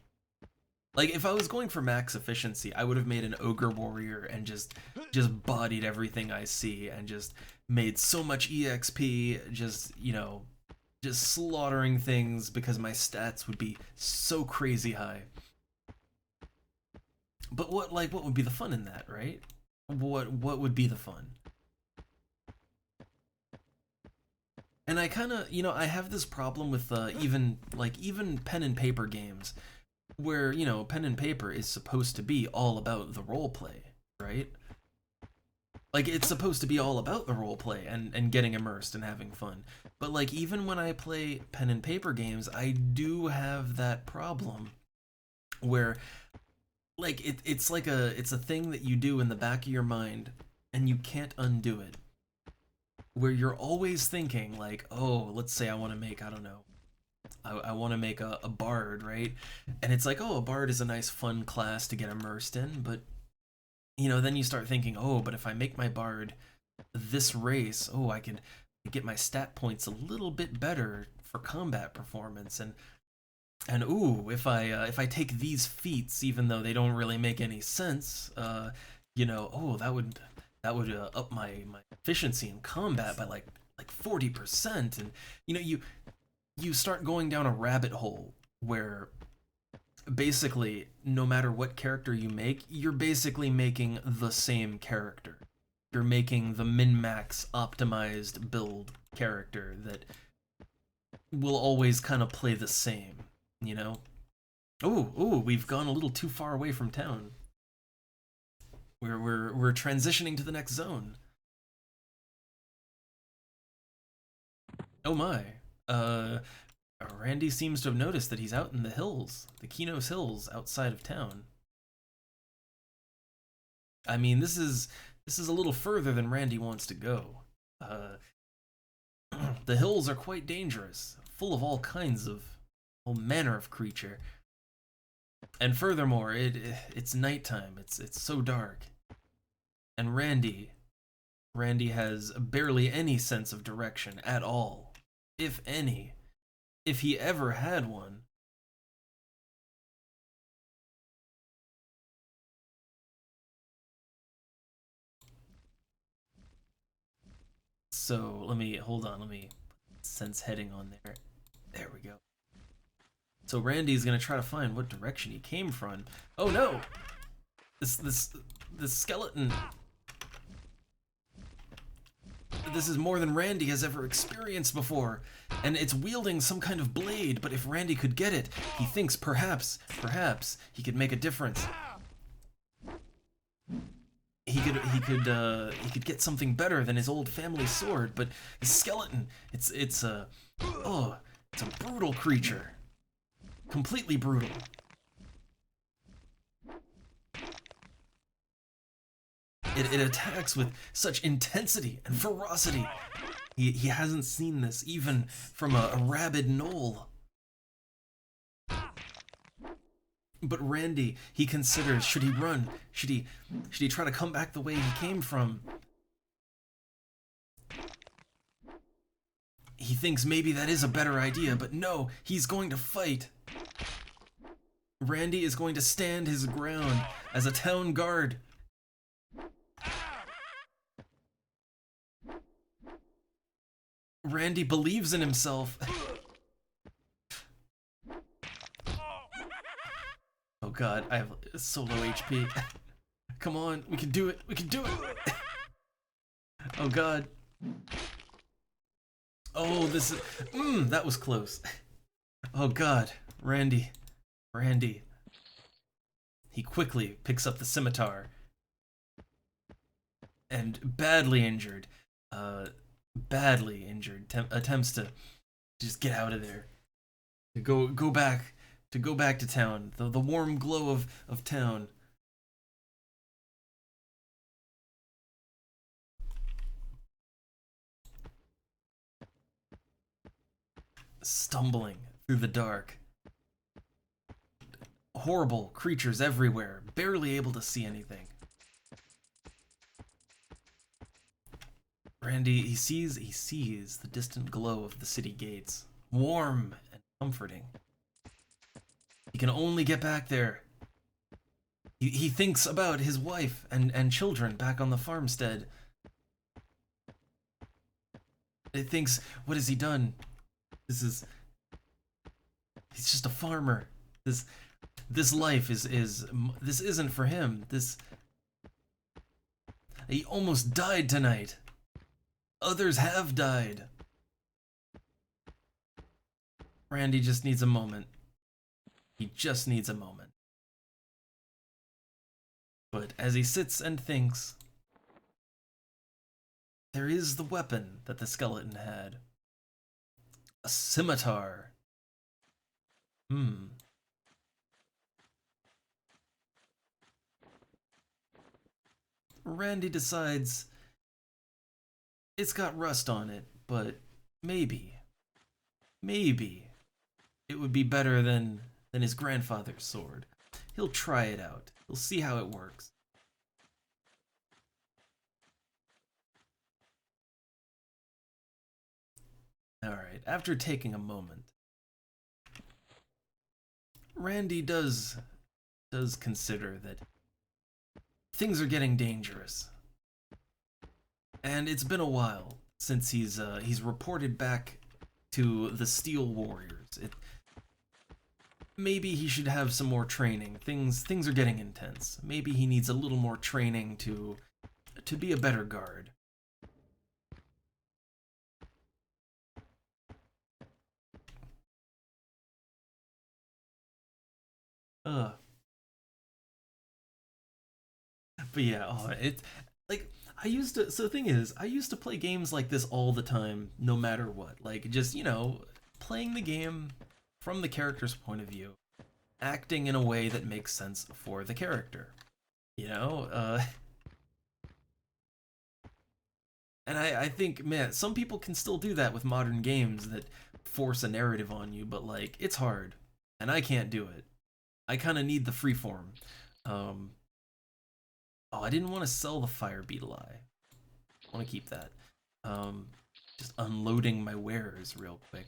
like if I was going for max efficiency, I would have made an ogre warrior and just bodied everything I see, and just made so much EXP, just slaughtering things, because my stats would be so crazy high. But what would be the fun in that, right? What would be the fun? And I kind of, I have this problem with even pen and paper games, where, pen and paper is supposed to be all about the roleplay, right? Like, it's supposed to be all about the roleplay and getting immersed and having fun. But like, even when I play pen and paper games, I do have that problem where, like, it's a thing that you do in the back of your mind, and you can't undo it. Where you're always thinking, like, oh, let's say I want to make, I don't know, I want to make a bard, right? And it's like, oh, a bard is a nice fun class to get immersed in, but, then you start thinking, oh, but if I make my bard this race, oh, I could get my stat points a little bit better for combat performance, and ooh, if I take these feats, even though they don't really make any sense, oh, that would up my efficiency in combat by like 40%, and you start going down a rabbit hole where basically no matter what character you make, you're basically making the same character. You're making the min-max optimized build character that will always kind of play the same, you know? Oh, we've gone a little too far away from town. We're transitioning to the next zone. Oh my. Randy seems to have noticed that he's out in the hills, the Kinos Hills outside of town. I mean, this is a little further than Randy wants to go. The hills are quite dangerous, full of all manner of creature. And furthermore, it's nighttime. It's so dark. And Randy has barely any sense of direction at all, if any, if he ever had one. So let me sense heading on there. There we go. So Randy's gonna try to find what direction he came from. Oh no! This skeleton. This is more than Randy has ever experienced before, and it's wielding some kind of blade. But if Randy could get it, he thinks perhaps he could make a difference. He could get something better than his old family sword. But the skeleton, it's a brutal creature. Completely brutal. It attacks with such intensity and ferocity. He hasn't seen this even from a rabid gnoll. But Randy, he considers, should he run? Should he try to come back the way he came from? He thinks maybe that is a better idea, but no, he's going to fight. Randy is going to stand his ground as a town guard. Randy believes in himself. Oh god, I have so low HP. Come on, we can do it. We can do it. Oh god. Oh, this is that was close. Oh god, Randy. He quickly picks up the scimitar and badly injured, attempts to just get out of there, to go back to town, the warm glow of town. Stumbling through the dark. Horrible creatures everywhere, barely able to see anything. Randy, he sees the distant glow of the city gates, warm and comforting. He can only get back there. He thinks about his wife and children back on the farmstead. He thinks, what has he done? He's just a farmer. This life this isn't for him. He almost died tonight. Others have died. Randy just needs a moment. He just needs a moment. But as he sits and thinks, there is the weapon that the skeleton had. A scimitar. Randy decides it's got rust on it, but maybe it would be better than his grandfather's sword. He'll try it out. He'll see how it works. Alright, after taking a moment, Randy does consider that things are getting dangerous. And it's been a while since he's reported back to the Steel Warriors. Maybe he should have some more training. Things are getting intense. Maybe he needs a little more training to be a better guard. Uh. But yeah, oh, it like I used to. So the thing is, I used to play games like this all the time, no matter what. Like just playing the game from the character's point of view, acting in a way that makes sense for the character. You know, and I think, man, some people can still do that with modern games that force a narrative on you, but like it's hard, and I can't do it. I kind of need the freeform. Um, oh, I didn't want to sell the fire beetle eye. I want to keep that. Um, just unloading my wares real quick.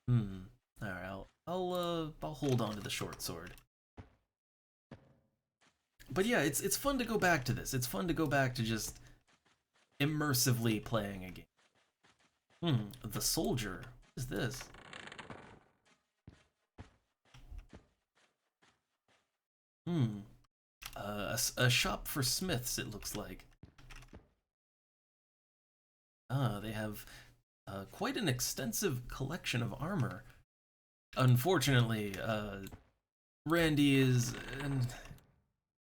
Hmm. All right. I'll hold on to the short sword. But yeah, it's fun to go back to this. It's fun to go back to just immersively playing a game. The soldier. What is this? A shop for smiths, it looks like. They have quite an extensive collection of armor. Unfortunately, Randy is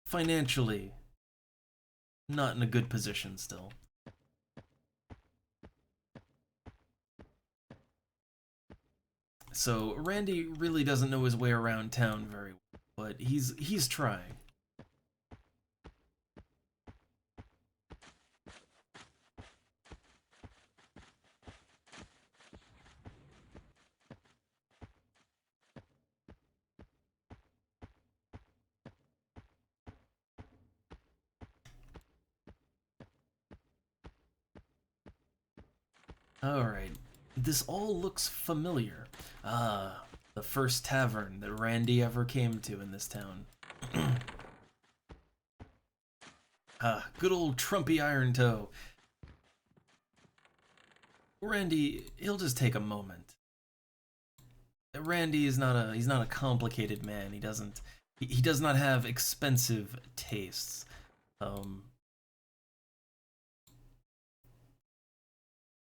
financially not in a good position still. So Randy really doesn't know his way around town very well, but he's trying. Alright, this all looks familiar. Ah, the first tavern that Randy ever came to in this town. Ah, good old Trumpy Iron Toe. Randy, he'll just take a moment. Randy is he's not a complicated man. He does not have expensive tastes. Um,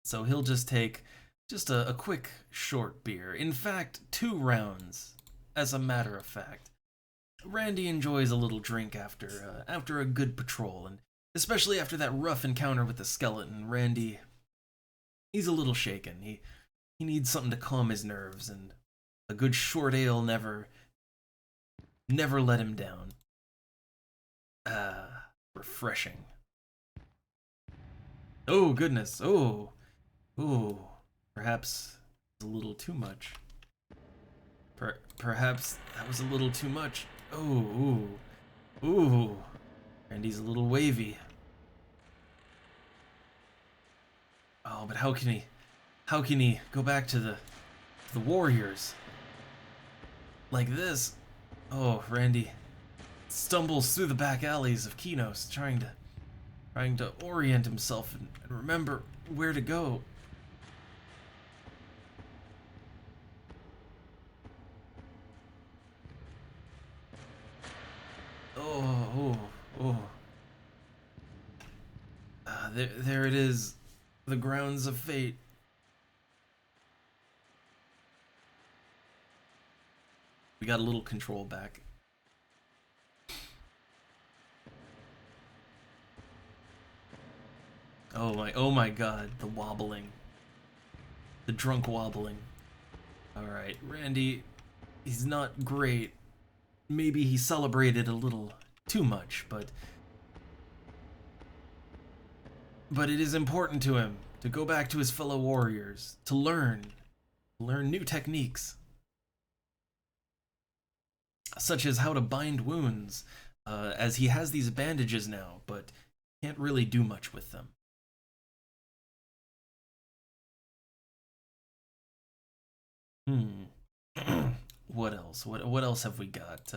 so he'll just take just a quick short beer. In fact, 2 rounds, as a matter of fact. Randy enjoys a little drink after a good patrol, and especially after that rough encounter with the skeleton. Randy, he's a little shaken. He needs something to calm his nerves, and a good short ale never let him down. Refreshing. Oh goodness. Oh, perhaps a little too much. Perhaps that was a little too much. Oh, ooh. Randy's a little wavy. Oh, but how can he go back to the Warriors like this? Oh, Randy stumbles through the back alleys of Kinos, trying to orient himself and remember where to go. Oh, oh, oh. There it is. The grounds of fate. We got a little control back. Oh my god, the wobbling. The drunk wobbling. Alright, Randy, he's not great. Maybe he celebrated a little too much, but it is important to him to go back to his fellow warriors, to learn new techniques, such as how to bind wounds, as he has these bandages now, but can't really do much with them. Hmm. What else? What else have we got?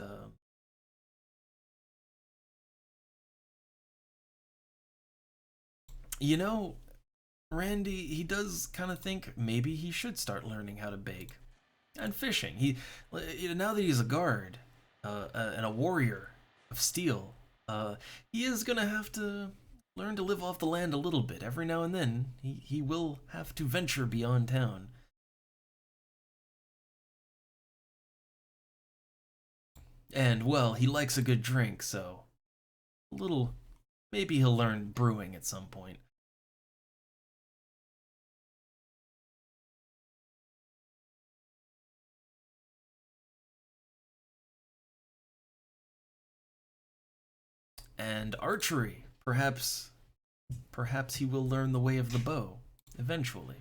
You know, Randy, he does kind of think maybe he should start learning how to bake and fishing. Now that he's a guard and a warrior of steel, he is gonna have to learn to live off the land a little bit. Every now and then, he will have to venture beyond town. And well, he likes a good drink, so a little. Maybe he'll learn brewing at some point. And archery, perhaps he will learn the way of the bow eventually.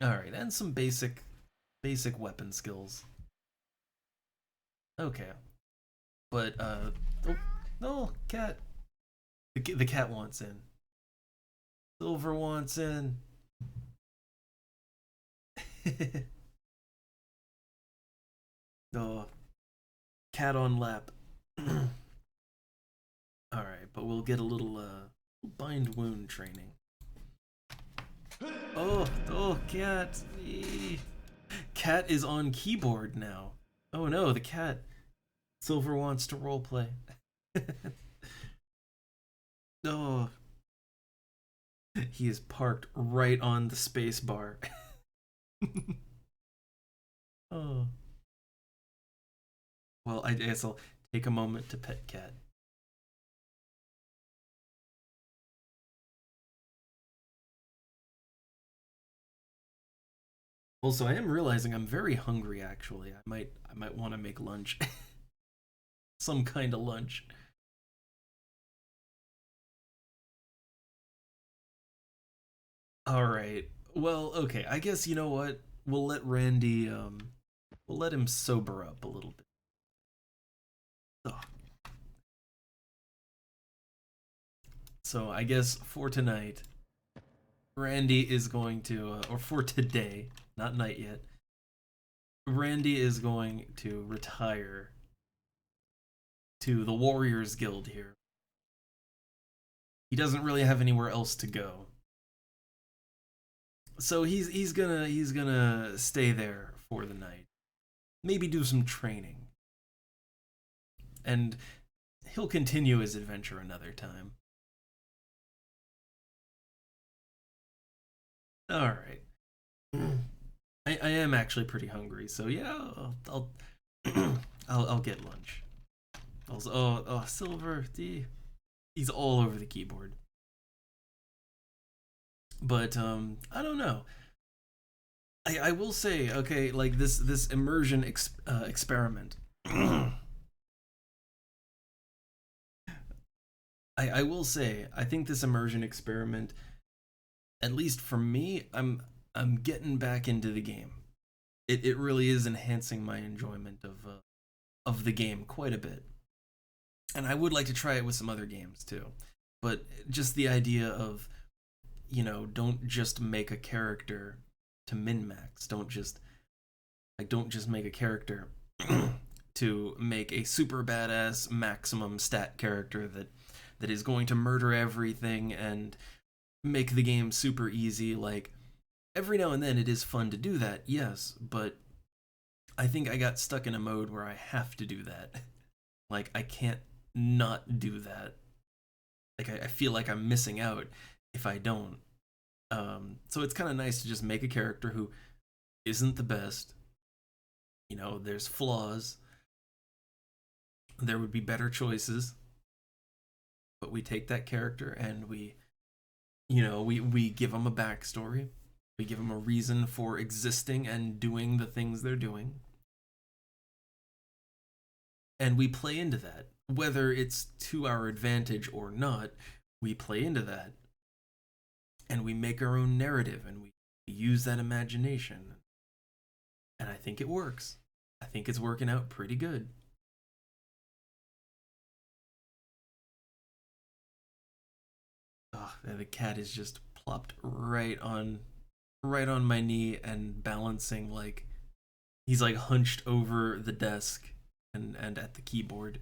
All right, and some basic weapon skills. Okay, but oh, no, cat. The cat wants in. Silver wants in. Oh, cat on lap. All right, but we'll get a little bind wound training. Oh, cat. Cat is on keyboard now. Oh no, the cat. Silver wants to roleplay. Oh, he is parked right on the space bar. Oh. Well, I guess I'll take a moment to pet cat. Also, I am realizing I'm very hungry actually. I might want to make lunch. Some kind of lunch. All right. Well, okay. I guess you know what? We'll let Randy we'll let him sober up a little bit. Ugh. So, I guess for tonight, Randy is going to or for today, not night yet. Randy is going to retire to the Warriors Guild here. He doesn't really have anywhere else to go. So he's gonna stay there for the night. Maybe do some training. And he'll continue his adventure another time. All right. I am actually pretty hungry, so yeah, I'll get lunch. Also, oh, Silver, he's all over the keyboard. But I don't know. I will say, okay, like this immersion experiment. I will say, I think this immersion experiment, at least for me, I'm getting back into the game. It really is enhancing my enjoyment of the game quite a bit. And I would like to try it with some other games too. But just the idea of, don't just make a character to min max. Don't just make a character to make a super badass maximum stat character that is going to murder everything and make the game super easy. Like, every now and then it is fun to do that, yes, but I think I got stuck in a mode where I have to do that. Like, I can't not do that. Like, I feel like I'm missing out if I don't. So it's kind of nice to just make a character who isn't the best. There's flaws. There would be better choices. But we take that character and we give them a backstory. We give them a reason for existing and doing the things they're doing. And we play into that. Whether it's to our advantage or not, we play into that. And we make our own narrative and we use that imagination. And I think it works. I think it's working out pretty good. Oh, the cat is just plopped right on my knee and balancing like he's like hunched over the desk and at the keyboard.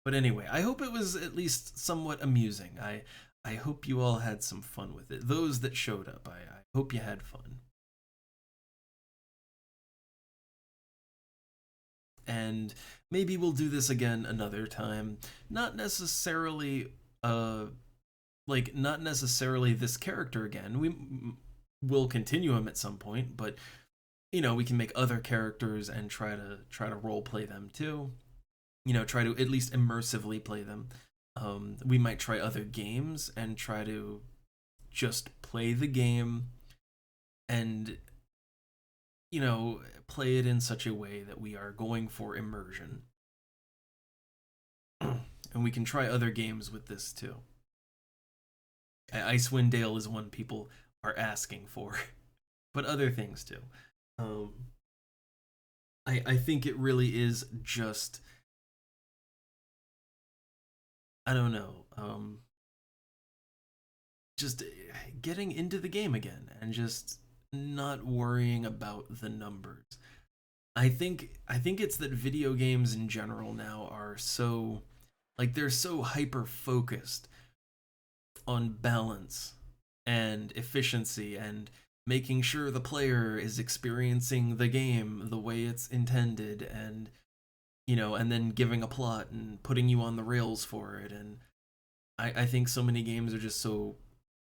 But anyway, I hope it was at least somewhat amusing. I hope you all had some fun with it. Those that showed up, I hope you had fun. And maybe we'll do this again another time. Not necessarily, not necessarily this character again. Will continue him at some point, but we can make other characters and try to role play them too. Try to at least immersively play them. We might try other games and try to just play the game and play it in such a way that we are going for immersion. And we can try other games with this too. Icewind Dale is one people are asking for, but other things too. Um, I think it really is just, I don't know, just getting into the game again and just not worrying about the numbers. I think it's that video games in general now are so, they're so hyper focused on balance and efficiency and making sure the player is experiencing the game the way it's intended, and and then giving a plot and putting you on the rails for it. And I think so many games are just so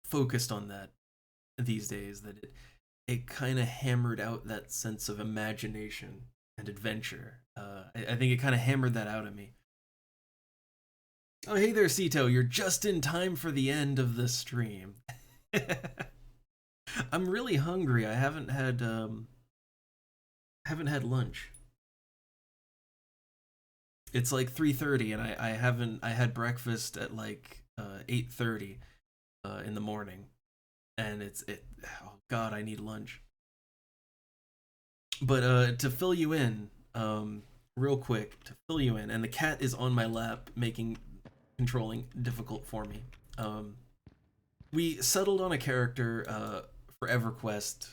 focused on that these days that it kind of hammered out that sense of imagination and adventure. I think it kind of hammered that out of me. Oh, hey there, Sito. You're just in time for the end of the stream. I'm really hungry. I haven't had lunch. It's like 3:30, and I had breakfast at like 8:30 in the morning, and oh god, I need lunch. But to fill you in, real quick, to fill you in, and the cat is on my lap, making controlling difficult for me. Um, we settled on a character for EverQuest,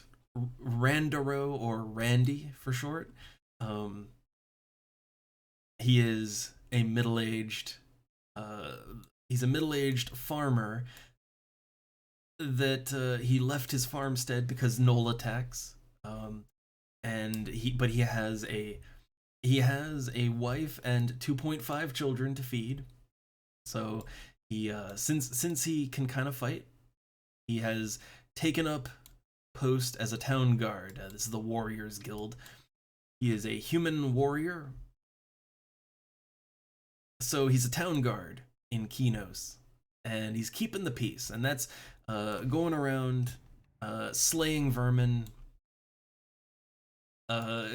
Randaro, or Randy for short. Um, he is a middle-aged, uh, he's a middle-aged farmer that he left his farmstead because Knoll attacks. And he has a wife and 2.5 children to feed. So since he can kind of fight, he has taken up post as a town guard. This is the Warriors Guild. He is a human warrior, so he's a town guard in Kinos, and he's keeping the peace, and that's going around slaying vermin,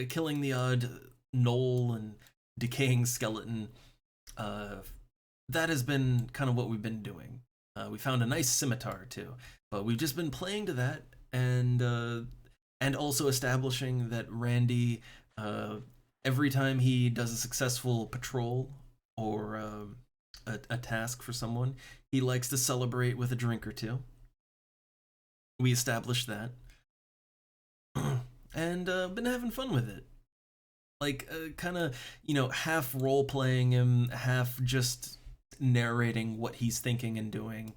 killing the odd knoll and decaying skeleton. Uh, that has been kind of what we've been doing. We found a nice scimitar too, but we've just been playing to that, and also establishing that Randy, uh, every time he does a successful patrol or a task for someone, he likes to celebrate with a drink or two. We established that, and been having fun with it. Like kind of half role playing him, half just narrating what he's thinking and doing,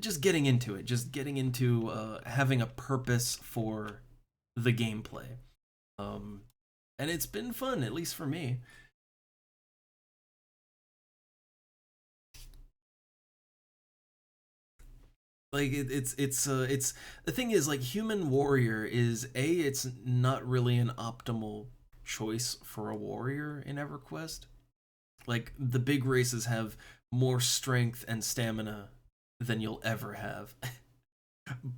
just getting into it, just getting into having a purpose for the gameplay. um and it's been fun, at least for me. Like it's the thing is, like, human warrior is it's not really an optimal choice for a warrior in EverQuest. Like, the big races have more strength and stamina than you'll ever have.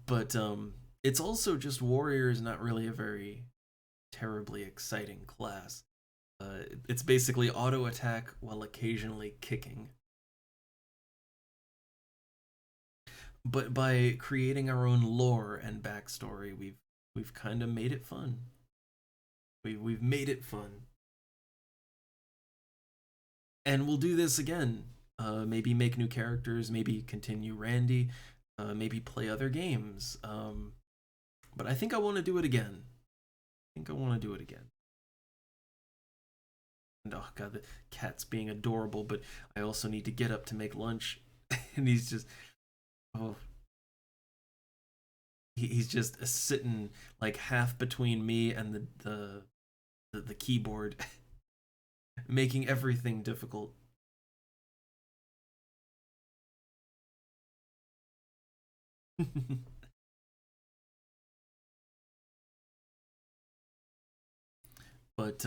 But it's also just warrior is not really a very terribly exciting class. It's basically auto attack while occasionally kicking. But by creating our own lore and backstory, we've kind of made it fun. We've made it fun, and we'll do this again. Maybe make new characters, maybe continue Randy, maybe play other games. But I think I want to do it again. I think I want to do it again. And oh god, the cat's being adorable, but I also need to get up to make lunch. And he's just, oh, he's just sitting like half between me and the keyboard, making everything difficult. But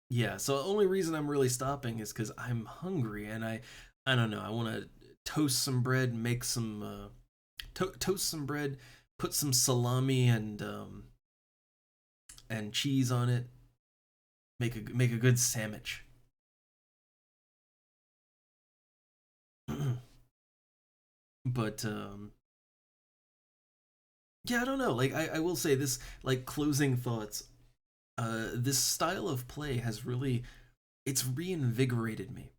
yeah, so the only reason I'm really stopping is because I'm hungry, and I don't know, I want to toast some bread, make some toast some bread, put some salami and cheese on it, make a good sandwich. But yeah, I don't know. Like I will say this, like closing thoughts. This style of play has really, it's reinvigorated me.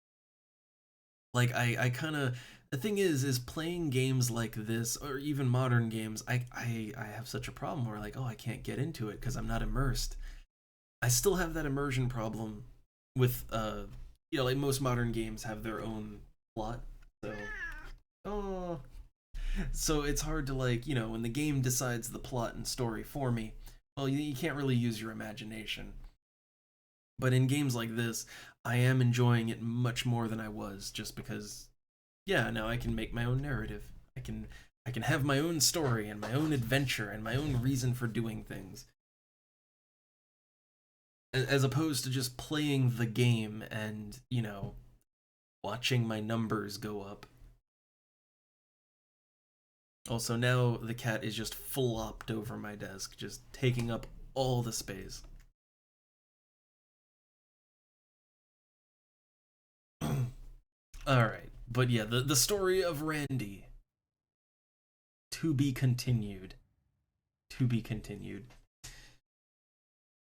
Like I kind of, the thing is playing games like this or even modern games. I have such a problem where like, oh, I can't get into it because I'm not immersed. I still have that immersion problem with you know, like most modern games have their own plot. So oh, so it's hard to like, you know, when the game decides the plot and story for me, well, you can't really use your imagination. But in games like this, I am enjoying it much more than I was just because yeah, now I can make my own narrative. I can have my own story and my own adventure and my own reason for doing things as opposed to just playing the game and, you know, watching my numbers go up. Also, now the cat is just flopped over my desk, just taking up all the space. Alright, but yeah, the story of Randy, to be continued. To be continued.